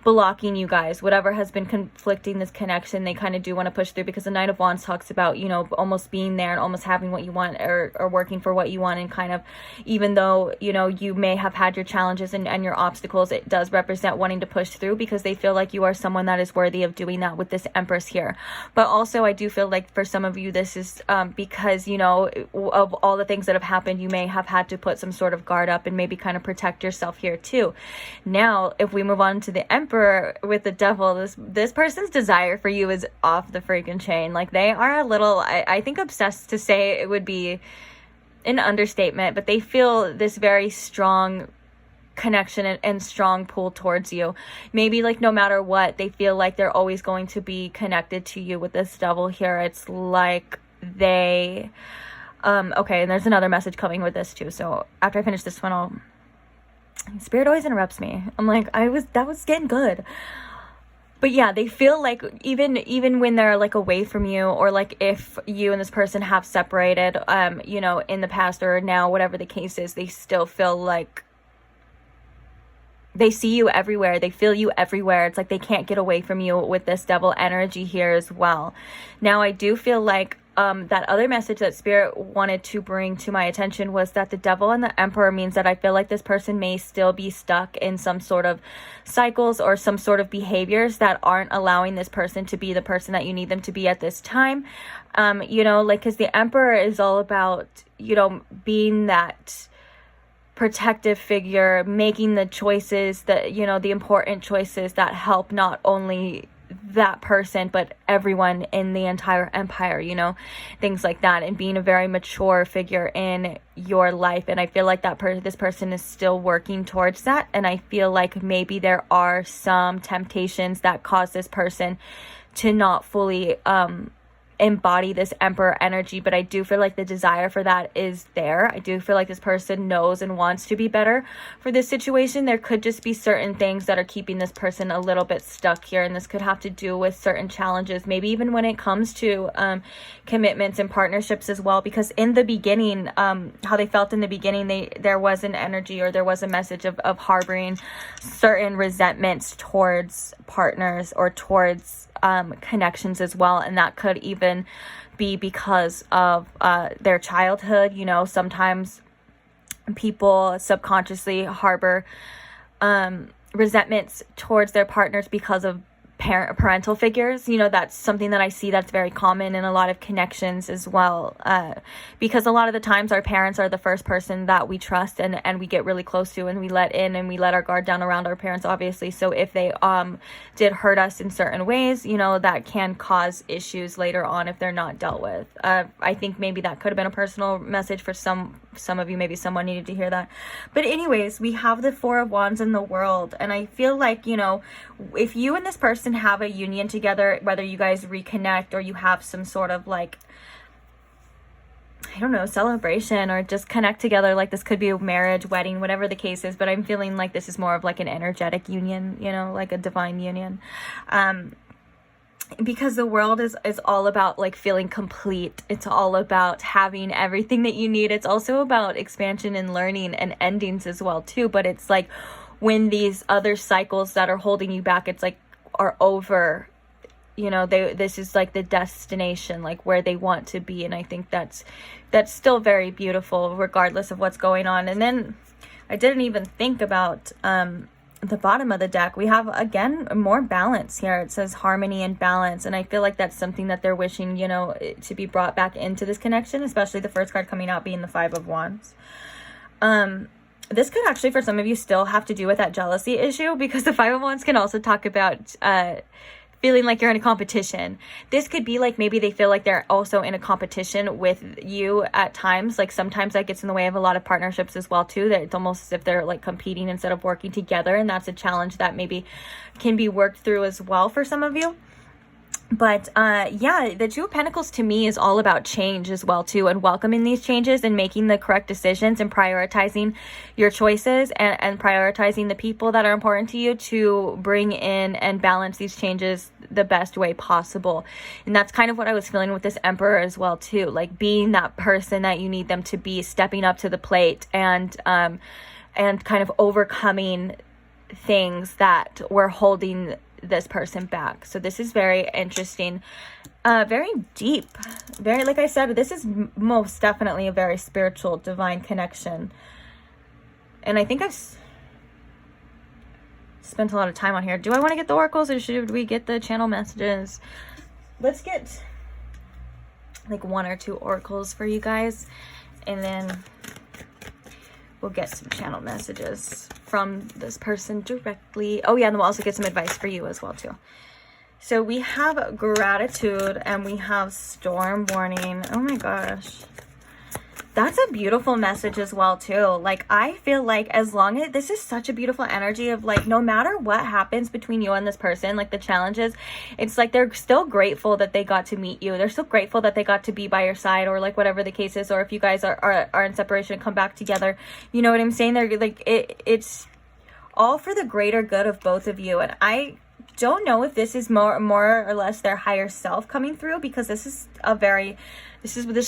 blocking you guys, whatever has been conflicting this connection. They kind of do want to push through, because the 9 of Wands talks about, you know, almost being there and almost having what you want, or working for what you want, and kind of, even though, you know, you may have had your challenges and your obstacles, it does represent wanting to push through, because they feel like you are someone that is worthy of doing that with this Empress here. But also I do feel like for some of you, this is because, you know, of all the things that have happened, you may have had to put some sort of guard up and maybe kind of protect yourself here too. Now, if we move on to the Emperor with the Devil, this person's desire for you is off the freaking chain. Like, they are a little, I think obsessed to say it would be an understatement, but they feel this very strong connection and strong pull towards you. Maybe like no matter what, they feel like they're always going to be connected to you with this Devil here. It's like they okay, and there's another message coming with this too. So after I finish this one, Spirit always interrupts me. I'm like, that was getting good. But yeah, they feel like even when they're like away from you, or like if you and this person have separated, you know, in the past or now, whatever the case is, they still feel like they see you everywhere. They feel you everywhere. It's like they can't get away from you with this Devil energy here as well. Now, I do feel like that other message that Spirit wanted to bring to my attention was that the Devil and the Emperor means that I feel like this person may still be stuck in some sort of cycles or some sort of behaviors that aren't allowing this person to be the person that you need them to be at this time. You know, like, because the Emperor is all about, you know, being that protective figure, making the choices that, you know, the important choices that help not only that person but everyone in the entire empire, you know, things like that, and being a very mature figure in your life. And I feel like this person is still working towards that, and I feel like maybe there are some temptations that cause this person to not fully embody this Emperor energy, but I do feel like the desire for that is there. I do feel like this person knows and wants to be better for this situation. There could just be certain things that are keeping this person a little bit stuck here, and this could have to do with certain challenges, maybe even when it comes to commitments and partnerships as well, because in the beginning, how they felt in the beginning, there was an energy, or there was a message of harboring certain resentments towards partners or towards connections as well, and that could even be because of their childhood. You know, sometimes people subconsciously harbor resentments towards their partners because of parental figures. You know, that's something that I see that's very common in a lot of connections as well, because a lot of the times our parents are the first person that we trust and we get really close to, and we let in and we let our guard down around our parents, obviously. So if they did hurt us in certain ways, you know, that can cause issues later on if they're not dealt with. I think maybe that could have been a personal message for some of you. Maybe someone needed to hear that. But anyways, we have the Four of Wands in the World, and I feel like, you know, if you and this person have a union together, whether you guys reconnect or you have some sort of like, I don't know, celebration, or just connect together, like this could be a marriage, wedding, whatever the case is, but I'm feeling like this is more of like an energetic union, you know, like a divine union, because the world is all about like feeling complete. It's all about having everything that you need. It's also about expansion and learning and endings as well too, but it's like when these other cycles that are holding you back, it's like, are over, you know, this is like the destination, like where they want to be. And I think that's still very beautiful regardless of what's going on. And then I didn't even think about the bottom of the deck. We have, again, more balance here. It says harmony and balance, and I feel like that's something that they're wishing, you know, to be brought back into this connection, especially the first card coming out being the Five of Wands. This could actually, for some of you, still have to do with that jealousy issue, because the Five of Wands can also talk about feeling like you're in a competition. This could be like maybe they feel like they're also in a competition with you at times. Like sometimes that gets in the way of a lot of partnerships as well too, that it's almost as if they're like competing instead of working together, and that's a challenge that maybe can be worked through as well for some of you. But yeah, the Two of Pentacles to me is all about change as well too, and welcoming these changes and making the correct decisions and prioritizing your choices and prioritizing the people that are important to you to bring in and balance these changes the best way possible. And that's kind of what I was feeling with this Emperor as well too, like being that person that you need them to be, stepping up to the plate and kind of overcoming things that were holding this person back. So this is very interesting, very deep, very, like I said, this is most definitely a very spiritual, divine connection. And I think I've spent a lot of time on here. Do I want to get the oracles, or should we get the channel messages? Let's get like 1 or 2 oracles for you guys, and then we'll get some channel messages from this person directly. Oh yeah, and we'll also get some advice for you as well too. So we have gratitude and we have storm warning. Oh my gosh. That's a beautiful message as well too. Like, I feel like as long as this is such a beautiful energy of like, no matter what happens between you and this person, like the challenges, it's like they're still grateful that they got to meet you. They're still grateful that they got to be by your side, or like whatever the case is, or if you guys are in separation and come back together, you know what I'm saying? They're like, it's all for the greater good of both of you. And I don't know if this is more or less their higher self coming through, because this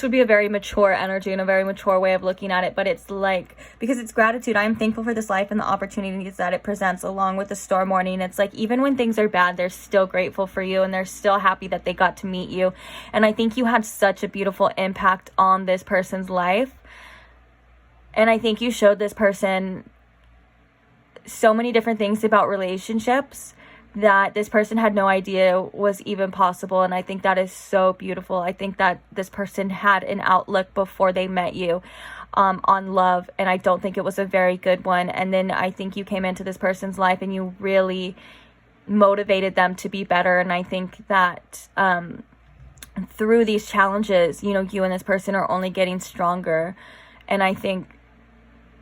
would be a very mature energy and a very mature way of looking at it. But it's like, because it's gratitude, I am thankful for this life and the opportunities that it presents, along with the storm warning. It's like, even when things are bad, they're still grateful for you, and they're still happy that they got to meet you. And I think you had such a beautiful impact on this person's life, and I think you showed this person so many different things about relationships that this person had no idea was even possible. And I think that is so beautiful. I think that this person had an outlook before they met you on love, and I don't think it was a very good one. And then I think you came into this person's life and you really motivated them to be better. And I think that through these challenges, you know, you and this person are only getting stronger. And I think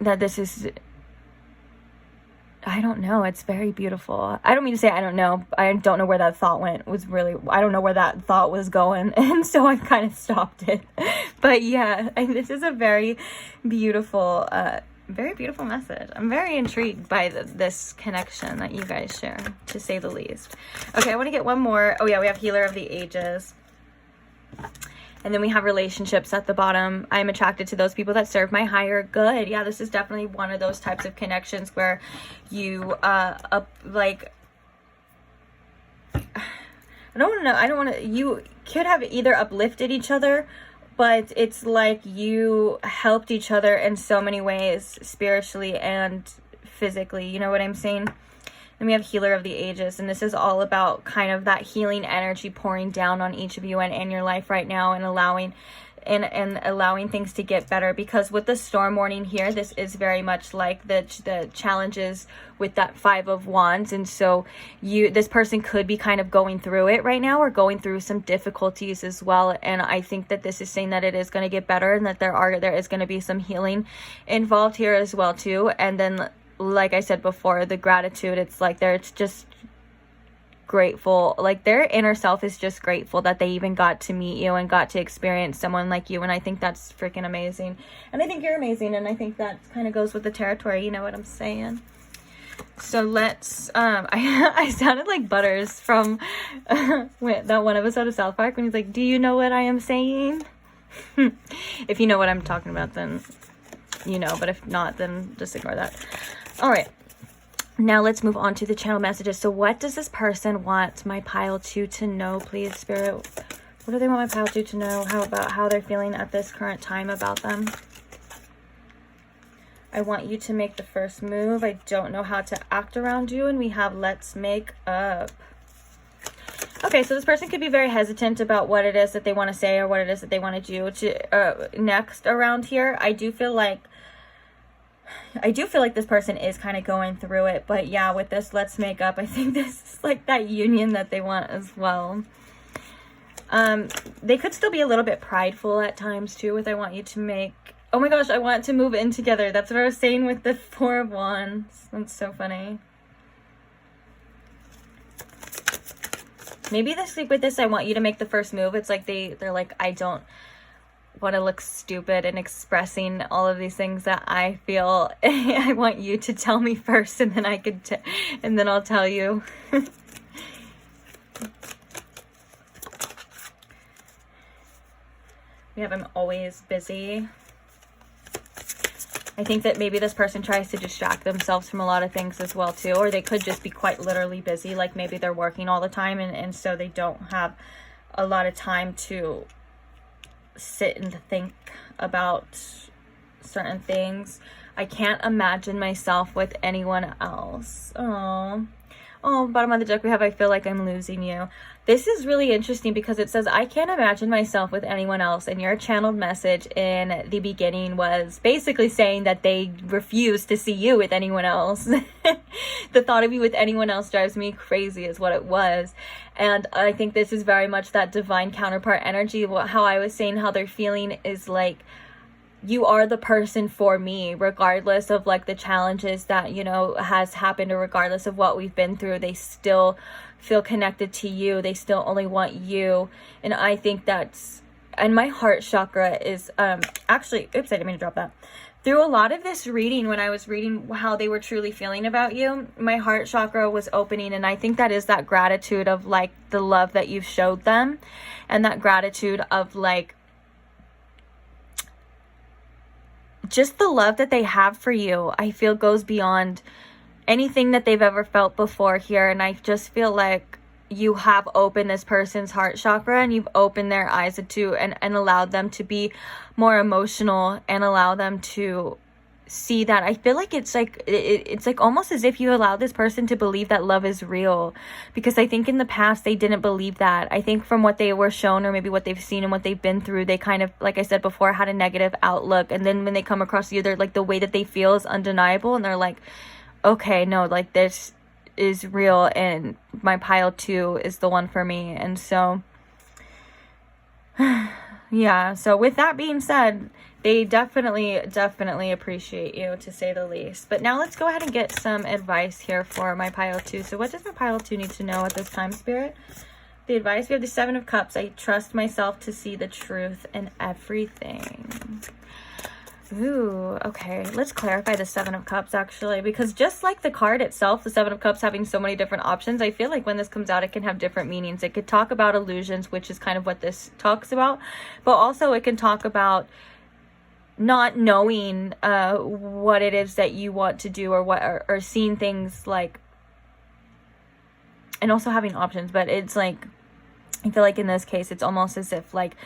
that this is, I don't know, it's very beautiful. I don't mean to say I don't know. I don't know where that thought went. I don't know where that thought was going. And so I kind of stopped it. But yeah, this is a very beautiful message. I'm very intrigued by this connection that you guys share, to say the least. Okay, I want to get one more. Oh yeah, we have Healer of the Ages. And then we have relationships at the bottom. I'm attracted to those people that serve my higher good. Yeah, this is definitely one of those types of connections where you, you could have either uplifted each other, but it's like you helped each other in so many ways, spiritually and physically. You know what I'm saying? Then we have Healer of the Ages, and this is all about kind of that healing energy pouring down on each of you and in your life right now, and allowing things to get better. Because with the storm warning here, this is very much like the challenges with that Five of Wands. And so this person could be kind of going through it right now, or going through some difficulties as well. And I think that this is saying that it is going to get better, and that there is going to be some healing involved here as well too. And then, like I said before, the gratitude, it's like it's just grateful. Like, their inner self is just grateful that they even got to meet you and got to experience someone like you. And I think that's freaking amazing. And I think you're amazing. And I think that kind of goes with the territory. You know what I'm saying? So let's, I sounded like Butters from that one episode of South Park when he's like, do you know what I am saying? If you know what I'm talking about, then you know, but if not, then just ignore that. All right, now let's move on to the channel messages. So what does this person want my pile 2 to know, please, Spirit? What do they want my pile 2 to know? How about how they're feeling at this current time about them? I want you to make the first move. I don't know how to act around you. And we have let's make up. Okay, so this person could be very hesitant about what it is that they want to say, or what it is that they want to do next around here. I do feel like this person is kind of going through it. But yeah, with this let's make up, I think this is like that union that they want as well. They could still be a little bit prideful at times too, with I want you to make, oh my gosh, I want to move in together. That's what I was saying with the Four of Wands. That's so funny. Maybe this week with this, I want you to make the first move. It's like they're like, I don't want to look stupid in expressing all of these things that I feel. I want you to tell me first, and then and then I'll tell you. We have, I'm always busy. I think that maybe this person tries to distract themselves from a lot of things as well too, or they could just be quite literally busy. Like maybe they're working all the time, and so they don't have a lot of time to sit and think about certain things. I can't imagine myself with anyone else. Oh, bottom of the deck we have, I feel like I'm losing you. This is really interesting because it says, I can't imagine myself with anyone else. And your channeled message in the beginning was basically saying that they refuse to see you with anyone else. The thought of you with anyone else drives me crazy is what it was. And I think this is very much that divine counterpart energy. How I was saying how they're feeling is like, you are the person for me, regardless of like the challenges that, you know, has happened, or regardless of what we've been through, they still feel connected to you. They still only want you. And I think that's, and my heart chakra is, actually, oops, I didn't mean to drop that. Through a lot of this reading, when I was reading how they were truly feeling about you, my heart chakra was opening. And I think that is that gratitude of like the love that you've showed them, and that gratitude of like, just the love that they have for you, I feel goes beyond anything that they've ever felt before here. And I just feel like you have opened this person's heart chakra, and you've opened their eyes to, and allowed them to be more emotional, and allow them to see that. I feel like it's like, it's like almost as if you allowed this person to believe that love is real, because I think in the past they didn't believe that. I think from what they were shown, or maybe what they've seen and what they've been through, they kind of, like I said before, had a negative outlook. And then when they come across you, they're like, the way that they feel is undeniable, and they're like, okay, no, like this is real, and my pile 2 is the one for me. And so yeah, so with that being said, they definitely appreciate you, to say the least. But now let's go ahead and get some advice here for my pile 2. So what does my pile 2 need to know at this time, Spirit? The advice, we have the 7 of Cups. I trust myself to see the truth in everything. Ooh, okay. Let's clarify the 7 of Cups, actually, because just like the card itself, the 7 of Cups having so many different options, I feel like when this comes out, it can have different meanings. It could talk about illusions, which is kind of what this talks about, but also it can talk about not knowing what it is that you want to do, or what, or seeing things like, and also having options. But it's like, I feel like in this case, it's almost as if like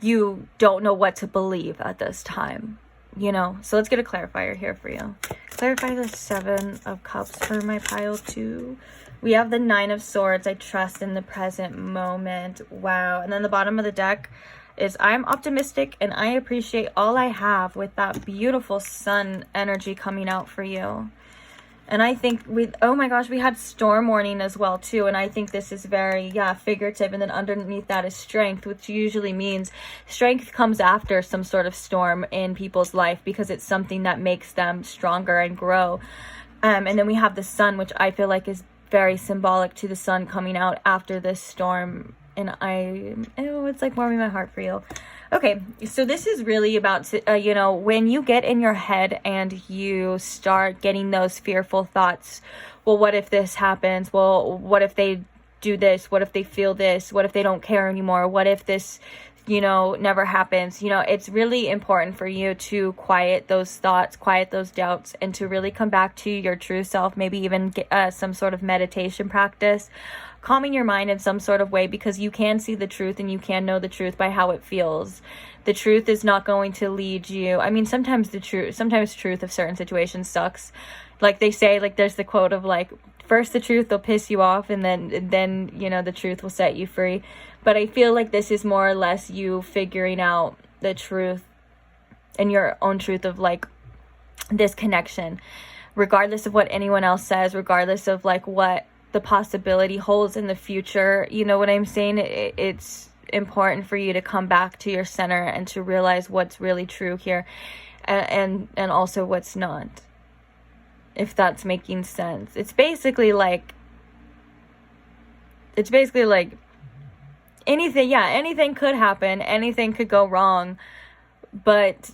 you don't know what to believe at this time, you know? So let's get a clarifier here for you. Clarify the 7 of Cups for my pile 2. We have the 9 of Swords. I trust in the present moment. Wow. And then the bottom of the deck is I'm optimistic and I appreciate all I have, with that beautiful sun energy coming out for you. And I think oh my gosh, we had storm warning as well too. And I think this is very, yeah, figurative. And then underneath that is strength, which usually means strength comes after some sort of storm in people's life, because it's something that makes them stronger and grow. And then we have the sun, which I feel like is very symbolic to the sun coming out after this storm. And it's like warming my heart for you. Okay, so this is really about, you know, when you get in your head and you start getting those fearful thoughts. Well, what if this happens? Well, what if they do this? What if they feel this? What if they don't care anymore? What if this, you know, never happens? You know, it's really important for you to quiet those thoughts, quiet those doubts, and to really come back to your true self. Maybe even get some sort of meditation practice, calming your mind in some sort of way, because you can see the truth and you can know the truth by how it feels. The truth is not going to lead you. I mean, sometimes truth of certain situations sucks. Like they say, like there's the quote of like, first the truth will piss you off, and then you know, the truth will set you free. But I feel like this is more or less you figuring out the truth and your own truth of like this connection, regardless of what anyone else says, regardless of like what the possibility holds in the future. You know what I'm saying? It's important for you to come back to your center and to realize what's really true here, and also what's not, if that's making sense. It's basically like anything could happen, anything could go wrong, but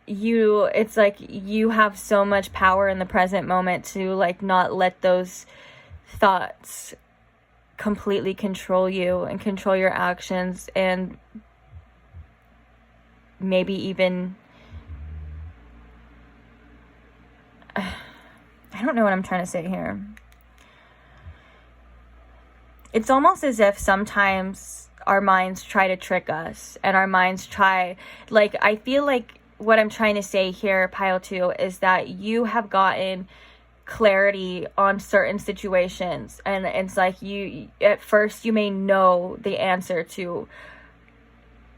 it's like you have so much power in the present moment to like not let those thoughts completely control you and control your actions, and maybe even I don't know what I'm trying to say here. It's almost as if sometimes our minds try to trick us, and our minds try, like, I feel like what I'm trying to say here, pile 2, is that you have gotten clarity on certain situations, and it's like you at first you may know the answer to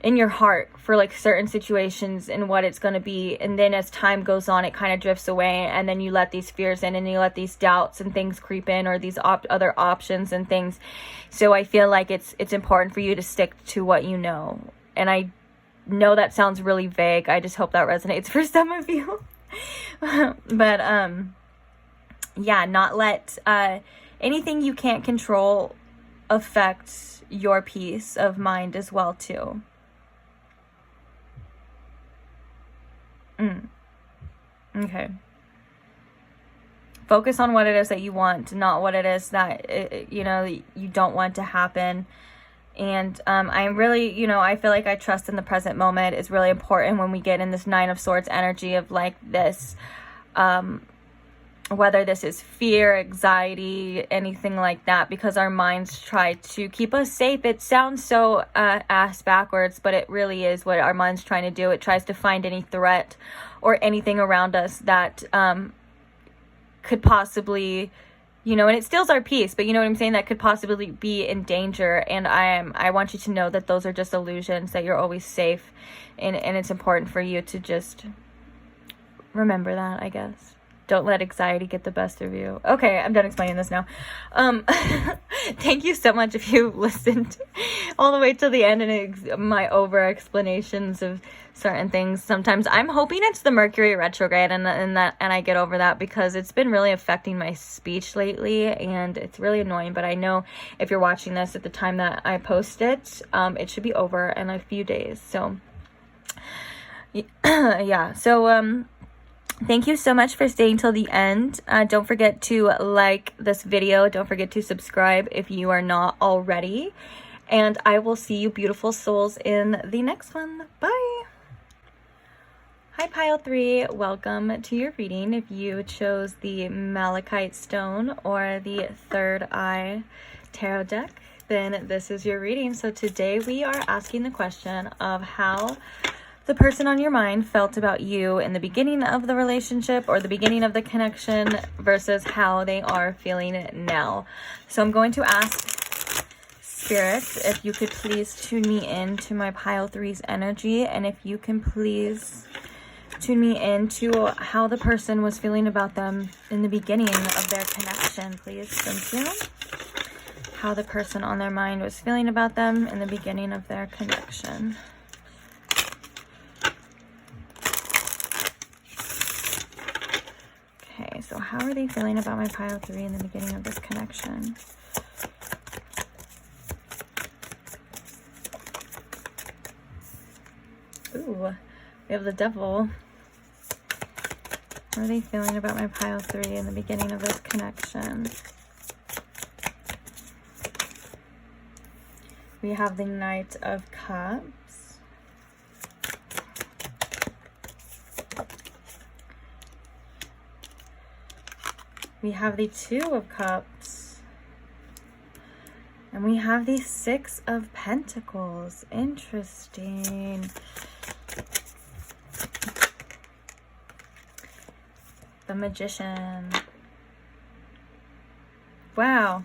in your heart for like certain situations and what it's going to be, and then as time goes on it kind of drifts away, and then you let these fears in and you let these doubts and things creep in, or these other options and things. So I feel like it's important for you to stick to what you know, and I know that sounds really vague. I just hope that resonates for some of you. But yeah, not let anything you can't control affect your peace of mind as well too. Okay. Focus on what it is that you want, not what it is that you know, you don't want to happen. And I'm really, you know, I feel like I trust in the present moment is really important when we get in this Nine of Swords energy of like this, whether this is fear, anxiety, anything like that, because our minds try to keep us safe. It sounds so ass backwards, but it really is what our mind's trying to do. It tries to find any threat or anything around us that could possibly, you know, and it steals our peace, but you know what I'm saying, that could possibly be in danger. And I want you to know that those are just illusions, that you're always safe, and it's important for you to just remember that, I guess. Don't let anxiety get the best of you. Okay, I'm done explaining this now. Thank you so much if you listened all the way to the end and my over explanations of certain things. Sometimes I'm hoping it's the Mercury retrograde and I get over that, because it's been really affecting my speech lately and it's really annoying. But I know if you're watching this at the time that I post it, it should be over in a few days. So yeah, so thank you so much for staying till the end. Don't forget to like this video. Don't forget to subscribe if you are not already. And I will see you beautiful souls in the next one. Bye. Hi Pile 3, welcome to your reading. If you chose the malachite stone or the third eye tarot deck, then this is your reading. So today we are asking the question of how the person on your mind felt about you in the beginning of the relationship or the beginning of the connection versus how they are feeling now. So I'm going to ask Spirit if you could please tune me in to my Pile 3's energy, and if you can please tune me into how the person was feeling about them in the beginning of their connection, please. Thank you. How the person on their mind was feeling about them in the beginning of their connection. Okay, so how are they feeling about my Pile 3 in the beginning of this connection? Ooh, we have the Devil. How are they feeling about my Pile 3 in the beginning of this connection? We have the Knight of Cups. We have the Two of Cups. And we have the Six of Pentacles. Interesting. The Magician. Wow.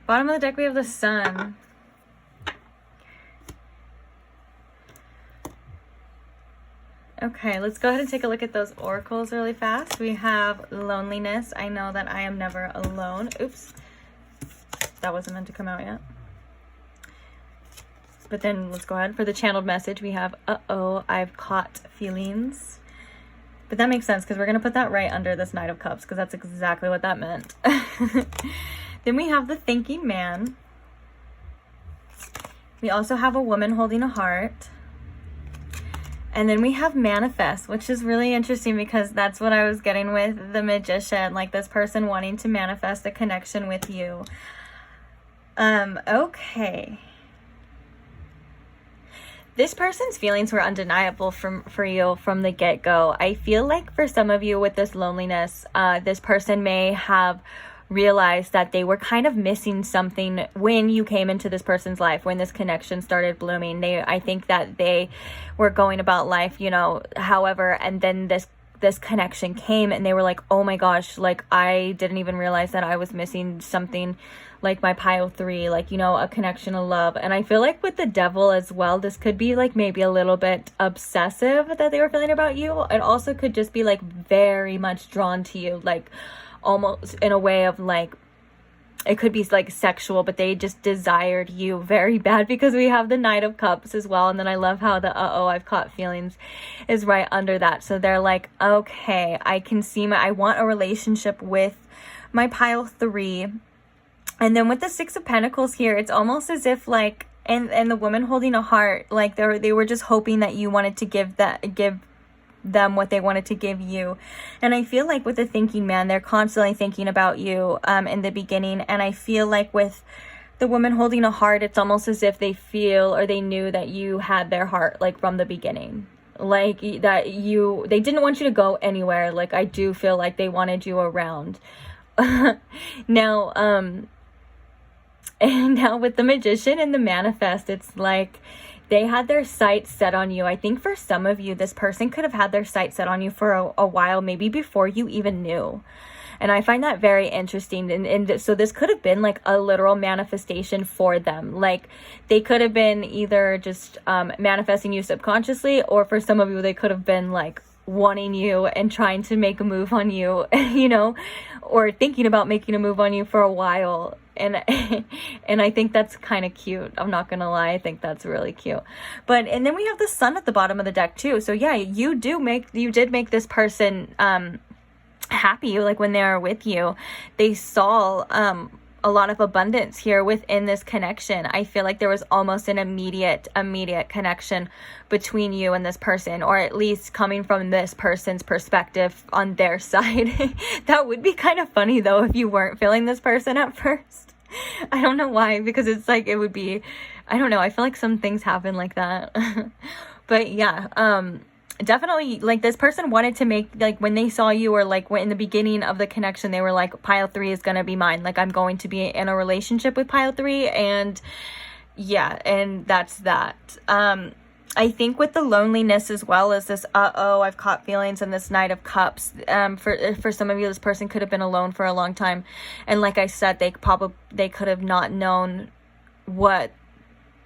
Bottom of the deck we have the Sun. Okay, let's go ahead and take a look at those oracles really fast. We have loneliness. I know that I am never alone. Oops. That wasn't meant to come out yet. But then let's go ahead for the channeled message. We have, uh-oh, I've caught feelings. But that makes sense because we're going to put that right under this Knight of Cups because that's exactly what that meant. Then we have the Thinking Man. We also have a woman holding a heart. And then we have Manifest, which is really interesting because that's what I was getting with the Magician, like this person wanting to manifest a connection with you. Okay. This person's feelings were undeniable for you from the get-go. I feel like for some of you with this loneliness, this person may have realized that they were kind of missing something when you came into this person's life, when this connection started blooming. I think that they were going about life, you know, however, and then this connection came and they were like, oh my gosh, like I didn't even realize that I was missing something like my Pile 3, like, you know, a connection of love. And I feel like with the Devil as well, this could be like maybe a little bit obsessive that they were feeling about you. It also could just be like very much drawn to you, like almost in a way of like it could be like sexual, but they just desired you very bad, because we have the Knight of Cups as well. And then I love how the I've caught feelings is right under that. So they're like, okay, I can see I want a relationship with my pile 3. And then with the 6 of Pentacles here, it's almost as if like, and the woman holding a heart, like they were just hoping that you wanted to give them what they wanted to give you. And I feel like with the thinking man, they're constantly thinking about you in the beginning. And I feel like with the woman holding a heart, it's almost as if they feel, or they knew that you had their heart like from the beginning, like that they didn't want you to go anywhere. Like I do feel like they wanted you around. Now and now with the Magician and the Manifest, it's like they had their sights set on you. I think for some of you, this person could have had their sights set on you for a while, maybe before you even knew. And I find that very interesting. And so this could have been like a literal manifestation for them. Like they could have been either just manifesting you subconsciously, or for some of you, they could have been like wanting you and trying to make a move on you, you know, or thinking about making a move on you for a while. And I think that's kind of cute. I'm not gonna lie, I think that's really cute. And then we have the Sun at the bottom of the deck too. So yeah, you did make this person happy. Like when they are with you, they saw a lot of abundance here within this connection. I feel like there was almost an immediate connection between you and this person, or at least coming from this person's perspective on their side. That would be kind of funny though if you weren't feeling this person at first. I don't know why, because it's like, it would be, I don't know, I feel like some things happen like that. But yeah, definitely, like this person wanted to make, like when they saw you, or like when in the beginning of the connection, they were like, pile 3 is gonna be mine. Like I'm going to be in a relationship with pile 3. And yeah, and that's that. I think with the loneliness as well as this I've caught feelings, and this Knight of Cups, for some of you, this person could have been alone for a long time. And like I said, they could have not known what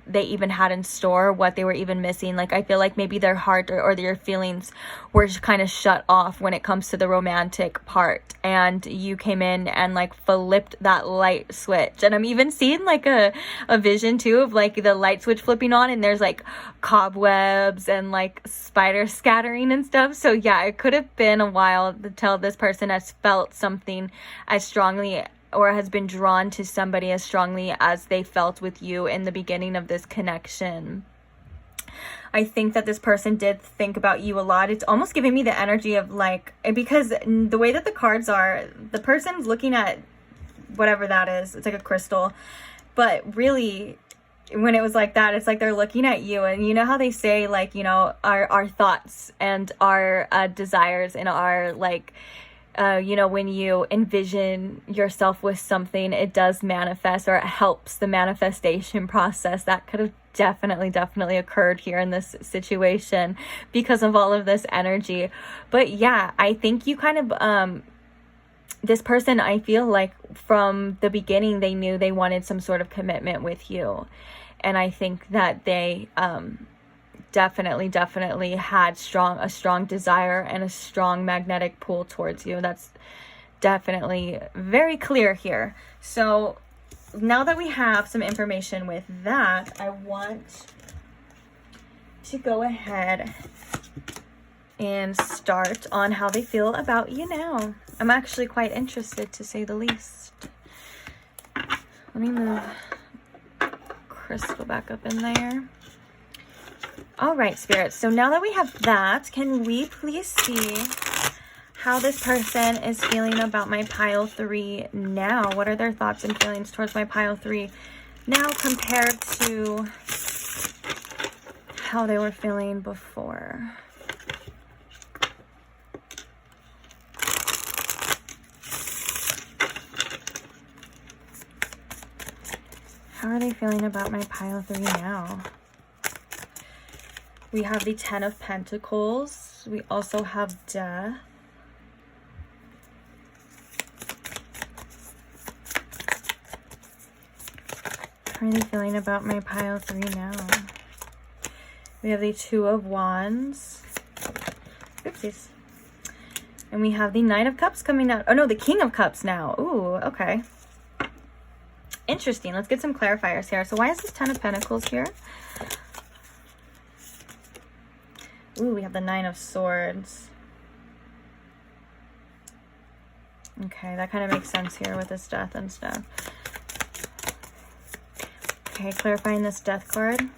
they even had in store, what they were even missing. Like I feel like maybe their heart or their feelings were kind of shut off when it comes to the romantic part, and you came in and like flipped that light switch. And I'm even seeing like a vision too of like the light switch flipping on, and there's like cobwebs and like spiders scattering and stuff. So yeah, it could have been a while until this person has felt something as strongly, or has been drawn to somebody as strongly as they felt with you in the beginning of this connection. I think that this person did think about you a lot. It's almost giving me the energy of like, because the way that the cards are, the person's looking at whatever that is. It's like a crystal. But really, when it was like that, it's like they're looking at you. And you know how they say, like, you know, our thoughts and our desires and our like, you know, when you envision yourself with something, it does manifest, or it helps the manifestation process. That could have definitely occurred here in this situation because of all of this energy. But yeah, I think you kind of, this person, I feel like from the beginning, they knew they wanted some sort of commitment with you. And I think that they, definitely had a strong desire and a strong magnetic pull towards you. That's definitely very clear here. So now that we have some information with that, I want to go ahead and start on how they feel about you now. I'm actually quite interested, to say the least. Let me move crystal back up in there. All right, spirits. So now that we have that, can we please see how this person is feeling about my pile 3 now? What are their thoughts and feelings towards my pile 3 now compared to how they were feeling before? How are they feeling about my pile 3 now? We have the 10 of Pentacles. We also have Death. How are they feeling about my pile 3 now? We have the 2 of Wands. Oopsies. And we have the 9 of Cups coming out. Oh no, the King of Cups now. Ooh, okay. interesting. Let's get some clarifiers here. So why is this 10 of Pentacles here? Ooh, we have the 9 of Swords. Okay, that kind of makes sense here with this death and stuff. Okay, clarifying this death card.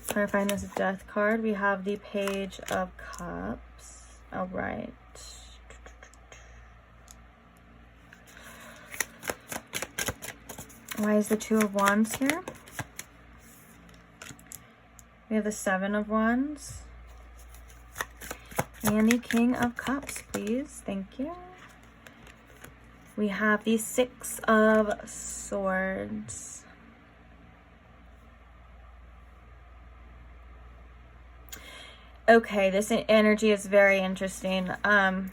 Clarifying this death card, we have the Page of Cups. All right. Why is the 2 of Wands here? We have the 7 of Wands. And the King of Cups, please. Thank you. We have the 6 of Swords. Okay, this energy is very interesting. And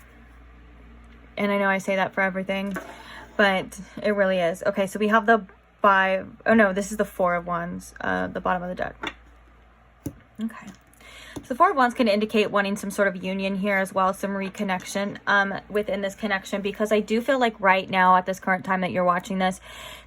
I know I say that for everything, but it really is. Okay, so we have the 5. Oh no, this is the 4 of Wands, the bottom of the deck. Okay. So the 4 of Wands can indicate wanting some sort of union here as well, some reconnection within this connection, because I do feel like right now at this current time that you're watching this,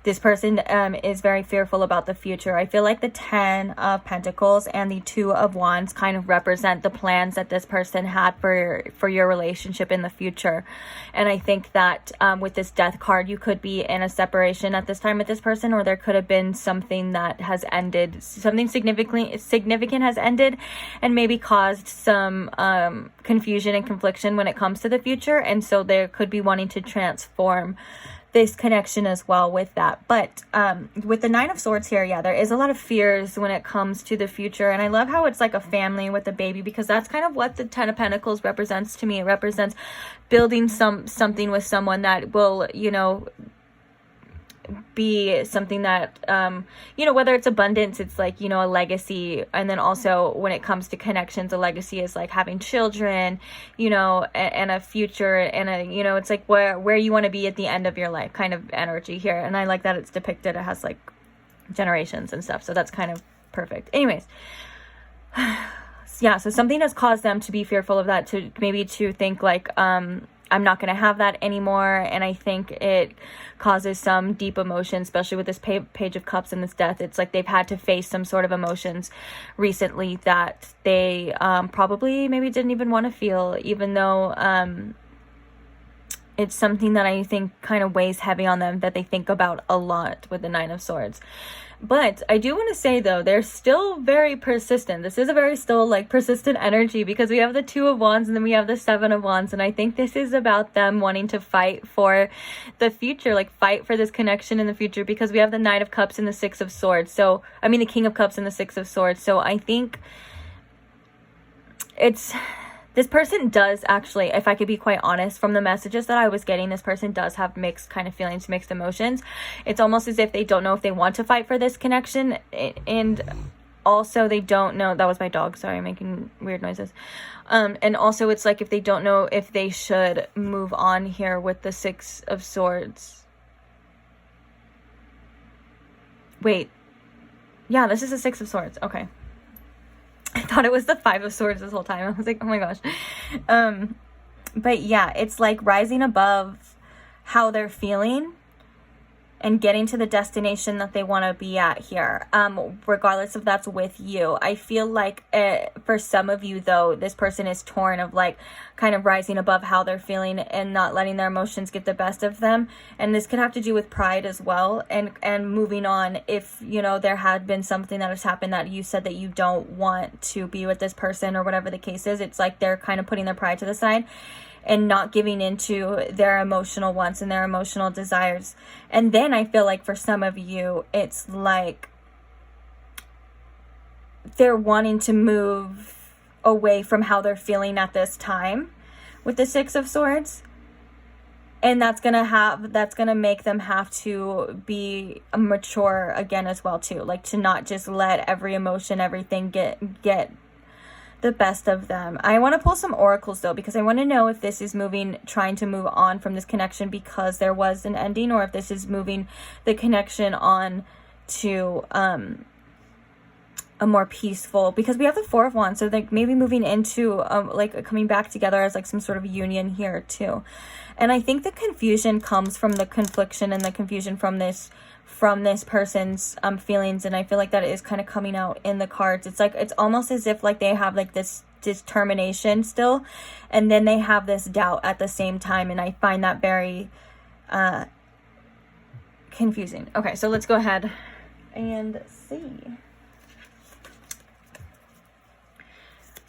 this person is very fearful about the future. I feel like the 10 of Pentacles and the 2 of Wands kind of represent the plans that this person had for your relationship in the future. And I think that with this Death card, you could be in a separation at this time with this person, or there could have been something that has ended, something significant has ended, and maybe caused some confusion and confliction when it comes to the future. And so there could be wanting to transform this connection as well with that. But with the 9 of Swords here, yeah, there is a lot of fears when it comes to the future. And I love how it's like a family with a baby, because that's kind of what the 10 of Pentacles represents to me. It represents building something with someone that will, you know, be something that you know, whether it's abundance, it's like, you know, a legacy. And then also when it comes to connections, a legacy is like having children, you know, and a future, and a, you know, it's like where you want to be at the end of your life kind of energy here. And I like that it's depicted, it has like generations and stuff, so that's kind of perfect. Anyways, yeah, so something has caused them to be fearful of that, to maybe to think like I'm not going to have that anymore. And I think it causes some deep emotion, especially with this Page of Cups and this Death. It's like they've had to face some sort of emotions recently that they probably maybe didn't even want to feel, even though it's something that I think kind of weighs heavy on them, that they think about a lot with the 9 of Swords. But I do want to say, though, they're still very persistent. This is a very still, like, persistent energy, because we have the 2 of Wands and then we have the 7 of Wands. And I think this is about them wanting to fight for the future, like, fight for this connection in the future, because we have the 9 of Cups and the 6 of Swords. So, I mean, the King of Cups and the 6 of Swords. So I think it's... This person does actually, if I could be quite honest, from the messages that I was getting, this person does have mixed kind of feelings, mixed emotions. It's almost as if they don't know if they want to fight for this connection. And also they don't know, that was my dog, sorry, I'm making weird noises. And also it's like if they don't know if they should move on here with the 6 of Swords. Wait. Yeah, this is the 6 of Swords. Okay. I thought it was the 5 of Swords this whole time. I was like, oh my gosh. But yeah, it's like rising above how they're feeling and getting to the destination that they want to be at here, regardless if that's with you. I feel like for some of you, though, this person is torn of like kind of rising above how they're feeling and not letting their emotions get the best of them. And this could have to do with pride as well, and moving on. If, you know, there had been something that has happened that you said that you don't want to be with this person, or whatever the case is, it's like they're kind of putting their pride to the side and not giving into their emotional wants and their emotional desires. And then I feel like for some of you, it's like they're wanting to move away from how they're feeling at this time with the 6 of Swords. And that's gonna make them have to be mature again as well too. Like to not just let every emotion, everything get the best of them. I want to pull some oracles though, because I want to know if this is trying to move on from this connection because there was an ending, or if this is moving the connection on to a more peaceful, because we have the Four of Wands, so like maybe moving into like coming back together as like some sort of union here too. And I think the confusion comes from the confliction and the confusion from this person's feelings, and I feel like that is kind of coming out in the cards. It's like, it's almost as if like they have like this determination still, and then they have this doubt at the same time, and I find that very confusing. Okay, so let's go ahead and see.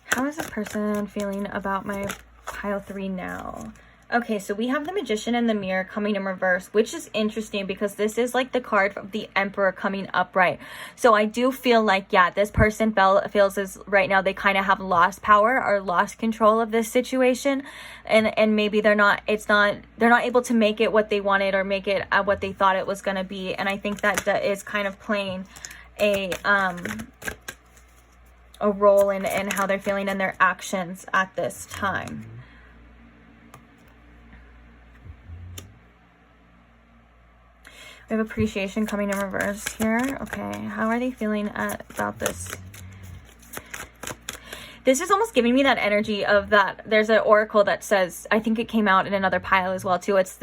How is this person feeling about my pile 3 now? Okay, so we have the Magician and the Mirror coming in reverse, which is interesting because this is like the card of the Emperor coming upright. So I do feel like, yeah, this person feels as right now they kind of have lost power or lost control of this situation, and maybe they're not able to make it what they wanted or make it what they thought it was going to be. And I think that is kind of playing a role in how they're feeling and their actions at this time. We have appreciation coming in reverse here. Okay, how are they feeling about this? This is almost giving me that energy of that. There's an oracle that says, I think it came out in another pile as well too. It's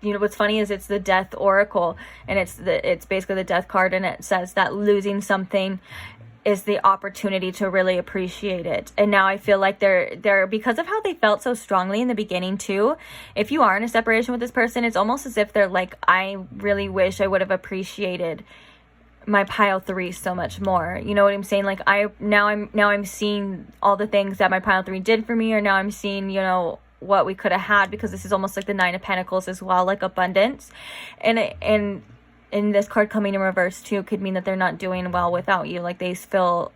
you know, what's funny is it's the Death Oracle, and it's basically the Death card, and it says that losing something is the opportunity to really appreciate it. And now I feel like they're because of how they felt so strongly in the beginning too, if you are in a separation with this person, it's almost as if they're like, I really wish I would have appreciated my pile 3 so much more. You know what I'm saying? Like now I'm seeing all the things that my pile 3 did for me, or now I'm seeing, you know, what we could have had, because this is almost like the 9 of Pentacles as well, like abundance. And this card coming in reverse too could mean that they're not doing well without you. Like they feel...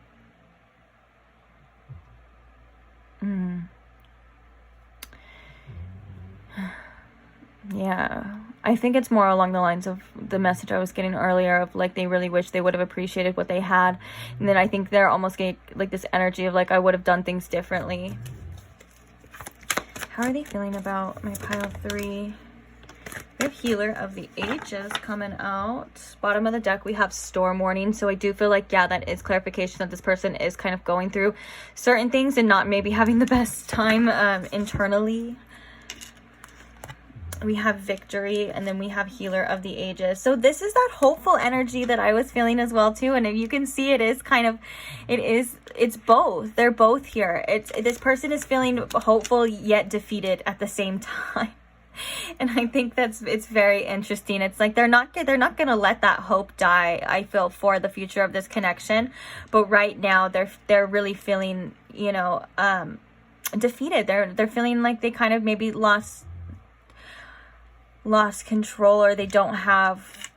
Yeah. I think it's more along the lines of the message I was getting earlier of like they really wish they would have appreciated what they had. And then I think they're almost getting like this energy of like, I would have done things differently. How are they feeling about my pile 3? We have Healer of the Ages coming out. Bottom of the deck, we have Storm Warning. So I do feel like, yeah, that is clarification that this person is kind of going through certain things and not maybe having the best time internally. We have Victory, and then we have Healer of the Ages. So this is that hopeful energy that I was feeling as well too. And if you can see, it's both. They're both here. This person is feeling hopeful yet defeated at the same time. And I think it's very interesting. It's like they're not gonna let that hope die, I feel, for the future of this connection. But right now they're really feeling, you know, defeated. They're feeling like they kind of maybe lost control, or they don't have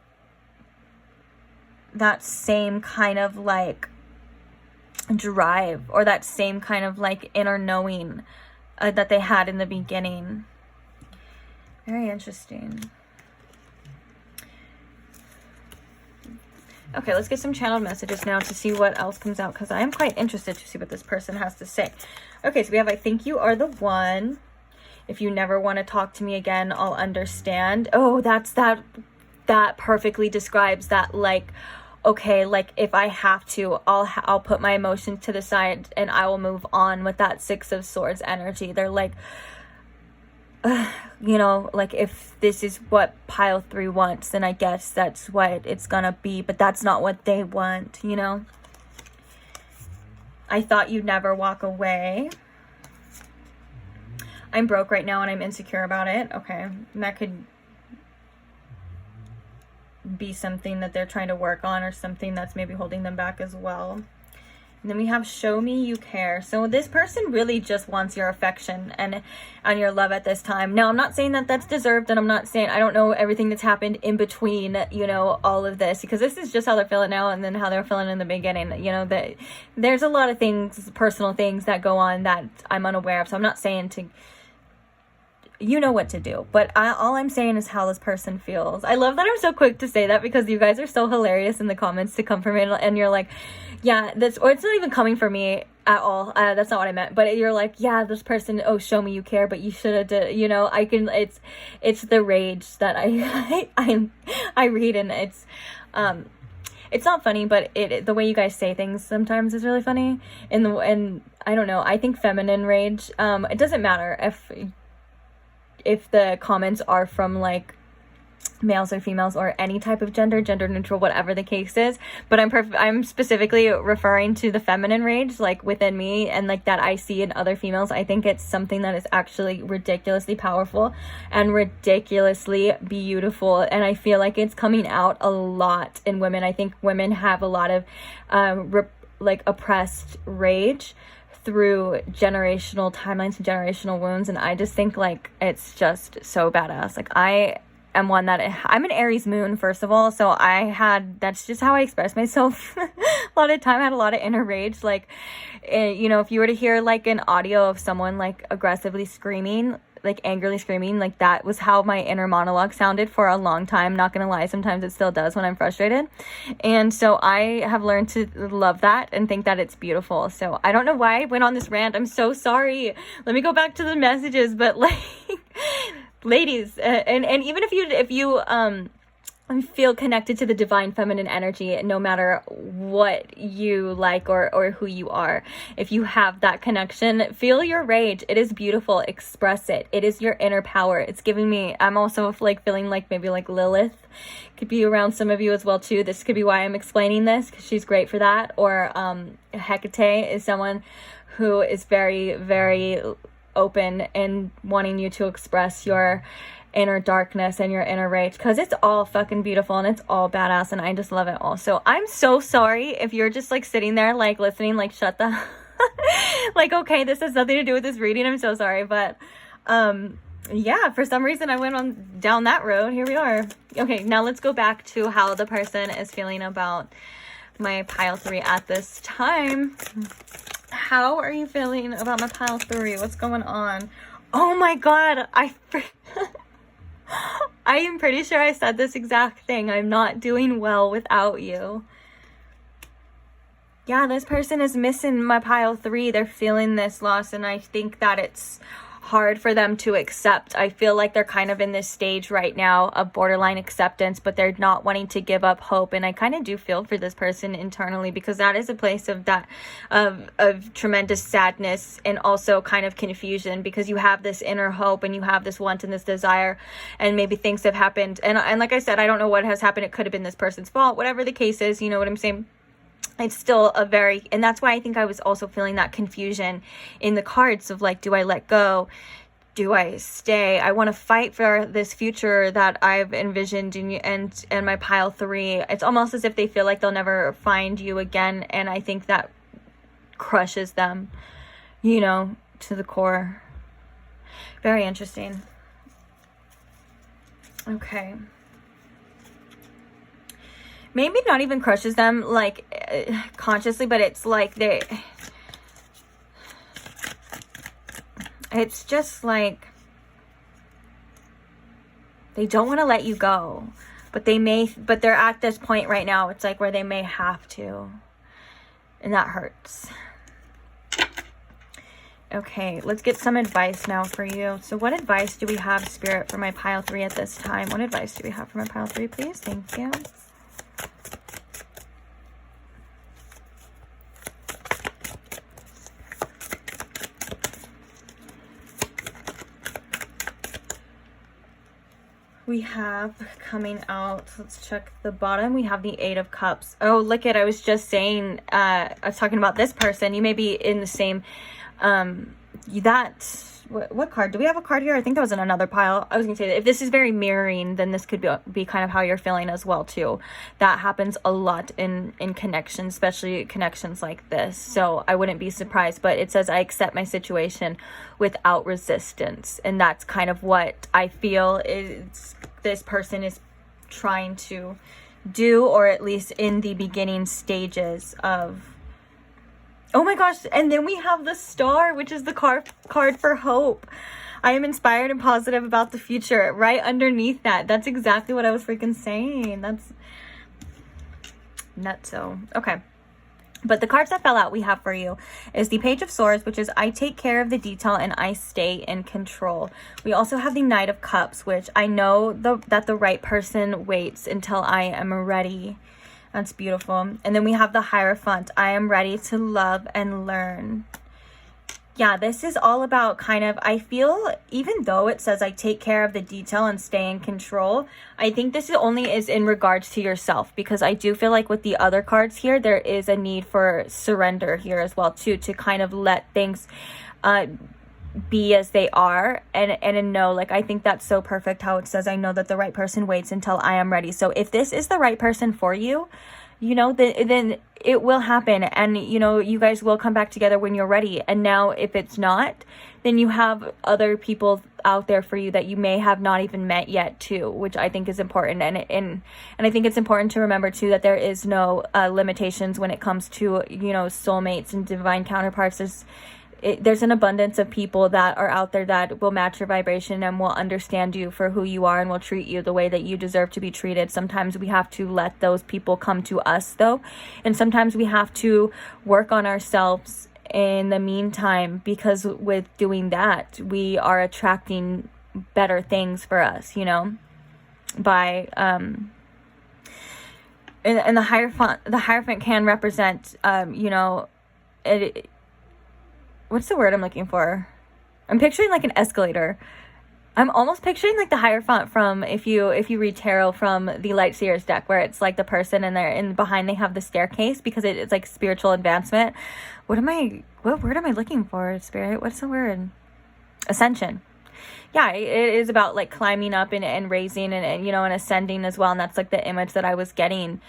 that same kind of like drive or that same kind of like inner knowing that they had in the beginning. Very interesting. Okay, let's get some channeled messages now to see what else comes out, because I am quite interested to see what this person has to say. Okay, so we have, I think you are the one. If you never want to talk to me again, I'll understand. Oh, that perfectly describes that. Like, okay, like if I have to, I'll put my emotions to the side and I will move on with that 6 of Swords energy. They're like, you know, like if this is what pile 3 wants, then I guess that's what it's gonna be, but that's not what they want, you know. I thought you'd never walk away. I'm broke right now and I'm insecure about it. Okay, and that could be something that they're trying to work on, or something that's maybe holding them back as well. And then we have Show Me You Care. So this person really just wants your affection and your love at this time. Now, I'm not saying that that's deserved, and I'm not saying, I don't know everything that's happened in between, you know, all of this, because this is just how they're feeling now and then how they're feeling in the beginning. You know, that there's a lot of things, personal things that go on that I'm unaware of. So I'm not saying to, you know what to do, but all I'm saying is how this person feels. I love that I'm so quick to say that, because you guys are so hilarious in the comments to come from it, and you're like, yeah, or it's not even coming from me at all. That's not what I meant. But you're like, yeah, this person, oh, show me you care, but you should have did, you know. it's the rage that I read, and it's it's not funny, but the way you guys say things sometimes is really funny. And I don't know, I think feminine rage, it doesn't matter if the comments are from like males or females or any type of gender neutral, whatever the case is, but I'm specifically referring to the feminine rage, like within me, and like that I see in other females. I think it's something that is actually ridiculously powerful and ridiculously beautiful, and I feel like it's coming out a lot in women. I think women have a lot of like oppressed rage through generational timelines and generational wounds, and I just think like it's just so badass. Like I'm an Aries moon, first of all, so that's just how I express myself. A lot of time I had a lot of inner rage, like, you know, if you were to hear like an audio of someone like aggressively screaming, like angrily screaming, like that was how my inner monologue sounded for a long time. Not gonna lie, sometimes it still does when I'm frustrated, and so I have learned to love that and think that it's beautiful. So I don't know why I went on this rant. I'm so sorry. Let me go back to the messages, but like ladies, and even if you feel connected to the divine feminine energy, no matter what you like or who you are, if you have that connection, feel your rage. It is beautiful. Express it. It is your inner power. It's giving me, I'm also like feeling like maybe like Lilith could be around some of you as well too. This could be why I'm explaining this, because she's great for that. Or Hecate is someone who is very, very open and wanting you to express your inner darkness and your inner rage, because it's all fucking beautiful and it's all badass, and I just love it all. So I'm so sorry if you're just like sitting there like listening, like shut the like, okay, this has nothing to do with this reading. I'm so sorry, but yeah, for some reason I went on down that road. Here we are. Okay, now let's go back to how the person is feeling about my pile 3 at this time. How are you feeling about my pile 3? What's going on? Oh my god, I am pretty sure I said this exact thing. I'm not doing well without you. Yeah, this person is missing my pile 3. They're feeling this loss, and I think that it's hard for them to accept. I feel like they're kind of in this stage right now of borderline acceptance, but they're not wanting to give up hope. And I kind of do feel for this person internally, because that is a place of that of tremendous sadness and also kind of confusion, because you have this inner hope and you have this want and this desire, and maybe things have happened, and like I said, I don't know what has happened. It could have been this person's fault, whatever the case is, you know what I'm saying? It's still and that's why I think I was also feeling that confusion in the cards of like, do I let go? Do I stay? I want to fight for this future that I've envisioned, and my pile 3. It's almost as if they feel like they'll never find you again, and I think that crushes them, you know, to the core. Very interesting. Okay. Maybe not even crushes them like consciously, but it's like it's just like they don't want to let you go, but they're at this point right now, it's like where they may have to, and that hurts. Okay, let's get some advice now for you. So what advice do we have, Spirit, for my pile 3 at this time? What advice do we have for my pile 3, please? Thank you. We have coming out, let's check the bottom, we have the 8 of Cups. Oh, look at, I was just saying, I was talking about this person. You may be in the same, what card? Do we have a card here? I think that was in another pile. I was gonna say that if this is very mirroring, then this could be kind of how you're feeling as well too. That happens a lot in connections, especially connections like this. So I wouldn't be surprised, but it says, I accept my situation without resistance. And that's kind of what I feel this person is trying to do, or at least in the beginning stages of. Oh my gosh, and then we have the Star, which is the card for hope. I am inspired and positive about the future. Right underneath that. That's exactly what I was freaking saying. That's nutso. Okay. But the cards that fell out we have for you is the Page of Swords, which is I take care of the detail and I stay in control. We also have the Knight of Cups, which I know that the right person waits until I am ready. That's beautiful. And then we have the Hierophant. I am ready to love and learn. Yeah, this is all about kind of, I feel, even though it says I take care of the detail and stay in control, I think this only is in regards to yourself, because I do feel like with the other cards here, there is a need for surrender here as well too, to kind of let things be as they are, and know, like, I think that's so perfect how it says, I know that the right person waits until I am ready. So if this is the right person for you, you know, then it will happen, and you know, you guys will come back together when you're ready. And now if it's not, then you have other people out there for you that you may have not even met yet too, which I think is important. And I think it's important to remember too that there is no limitations when it comes to, you know, soulmates and divine counterparts. There's an abundance of people that are out there that will match your vibration and will understand you for who you are and will treat you the way that you deserve to be treated. Sometimes we have to let those people come to us though, and sometimes we have to work on ourselves in the meantime, because with doing that we are attracting better things for us, you know, by and the Hierophant can represent you know, what's the word I'm looking for? I'm picturing like an escalator. I'm almost picturing like the Hierophant from, if you read tarot, from the Light Seers deck, where it's like the person and they're in behind, they have the staircase, because it's like spiritual advancement. What word am I looking for, Spirit? What's the word? Ascension. Yeah, it is about like climbing up and raising and you know, and ascending as well. And that's like the image that I was getting,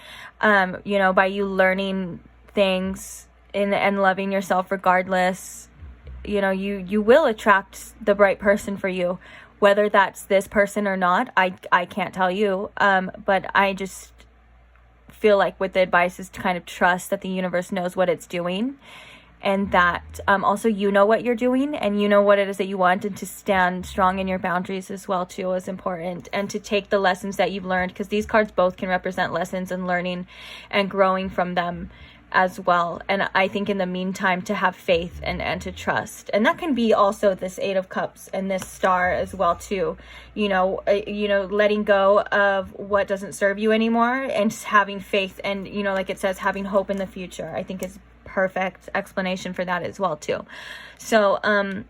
you know, by you learning things and loving yourself regardless. You know, you will attract the right person for you, whether that's this person or not. I can't tell you, but I just feel like with the advice is to kind of trust that the universe knows what it's doing, and that also you know what you're doing and you know what it is that you want, and to stand strong in your boundaries as well too is important, and to take the lessons that you've learned, because these cards both can represent lessons and learning and growing from them as well. And I think in the meantime to have faith and to trust, and that can be also this Eight of Cups and this Star as well too, you know, letting go of what doesn't serve you anymore and just having faith, and you know, like it says, having hope in the future, I think is perfect explanation for that as well too. So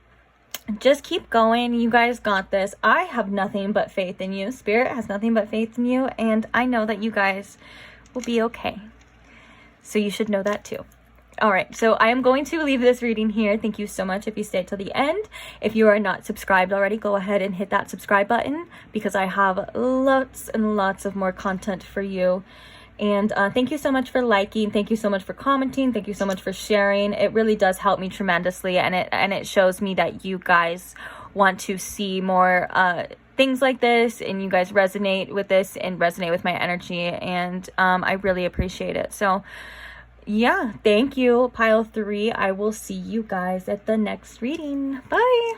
just keep going, you guys got this. I have nothing but faith in you. Spirit has nothing but faith in you, and I know that you guys will be okay. So you should know that too. All right, so I am going to leave this reading here. Thank you so much if you stayed till the end. If you are not subscribed already, go ahead and hit that subscribe button, because I have lots and lots of more content for you. And thank you so much for liking. Thank you so much for commenting. Thank you so much for sharing. It really does help me tremendously, and it shows me that you guys want to see more things like this, and you guys resonate with this and resonate with my energy, and I really appreciate it. So yeah, thank you, pile 3. I will see you guys at the next reading. Bye.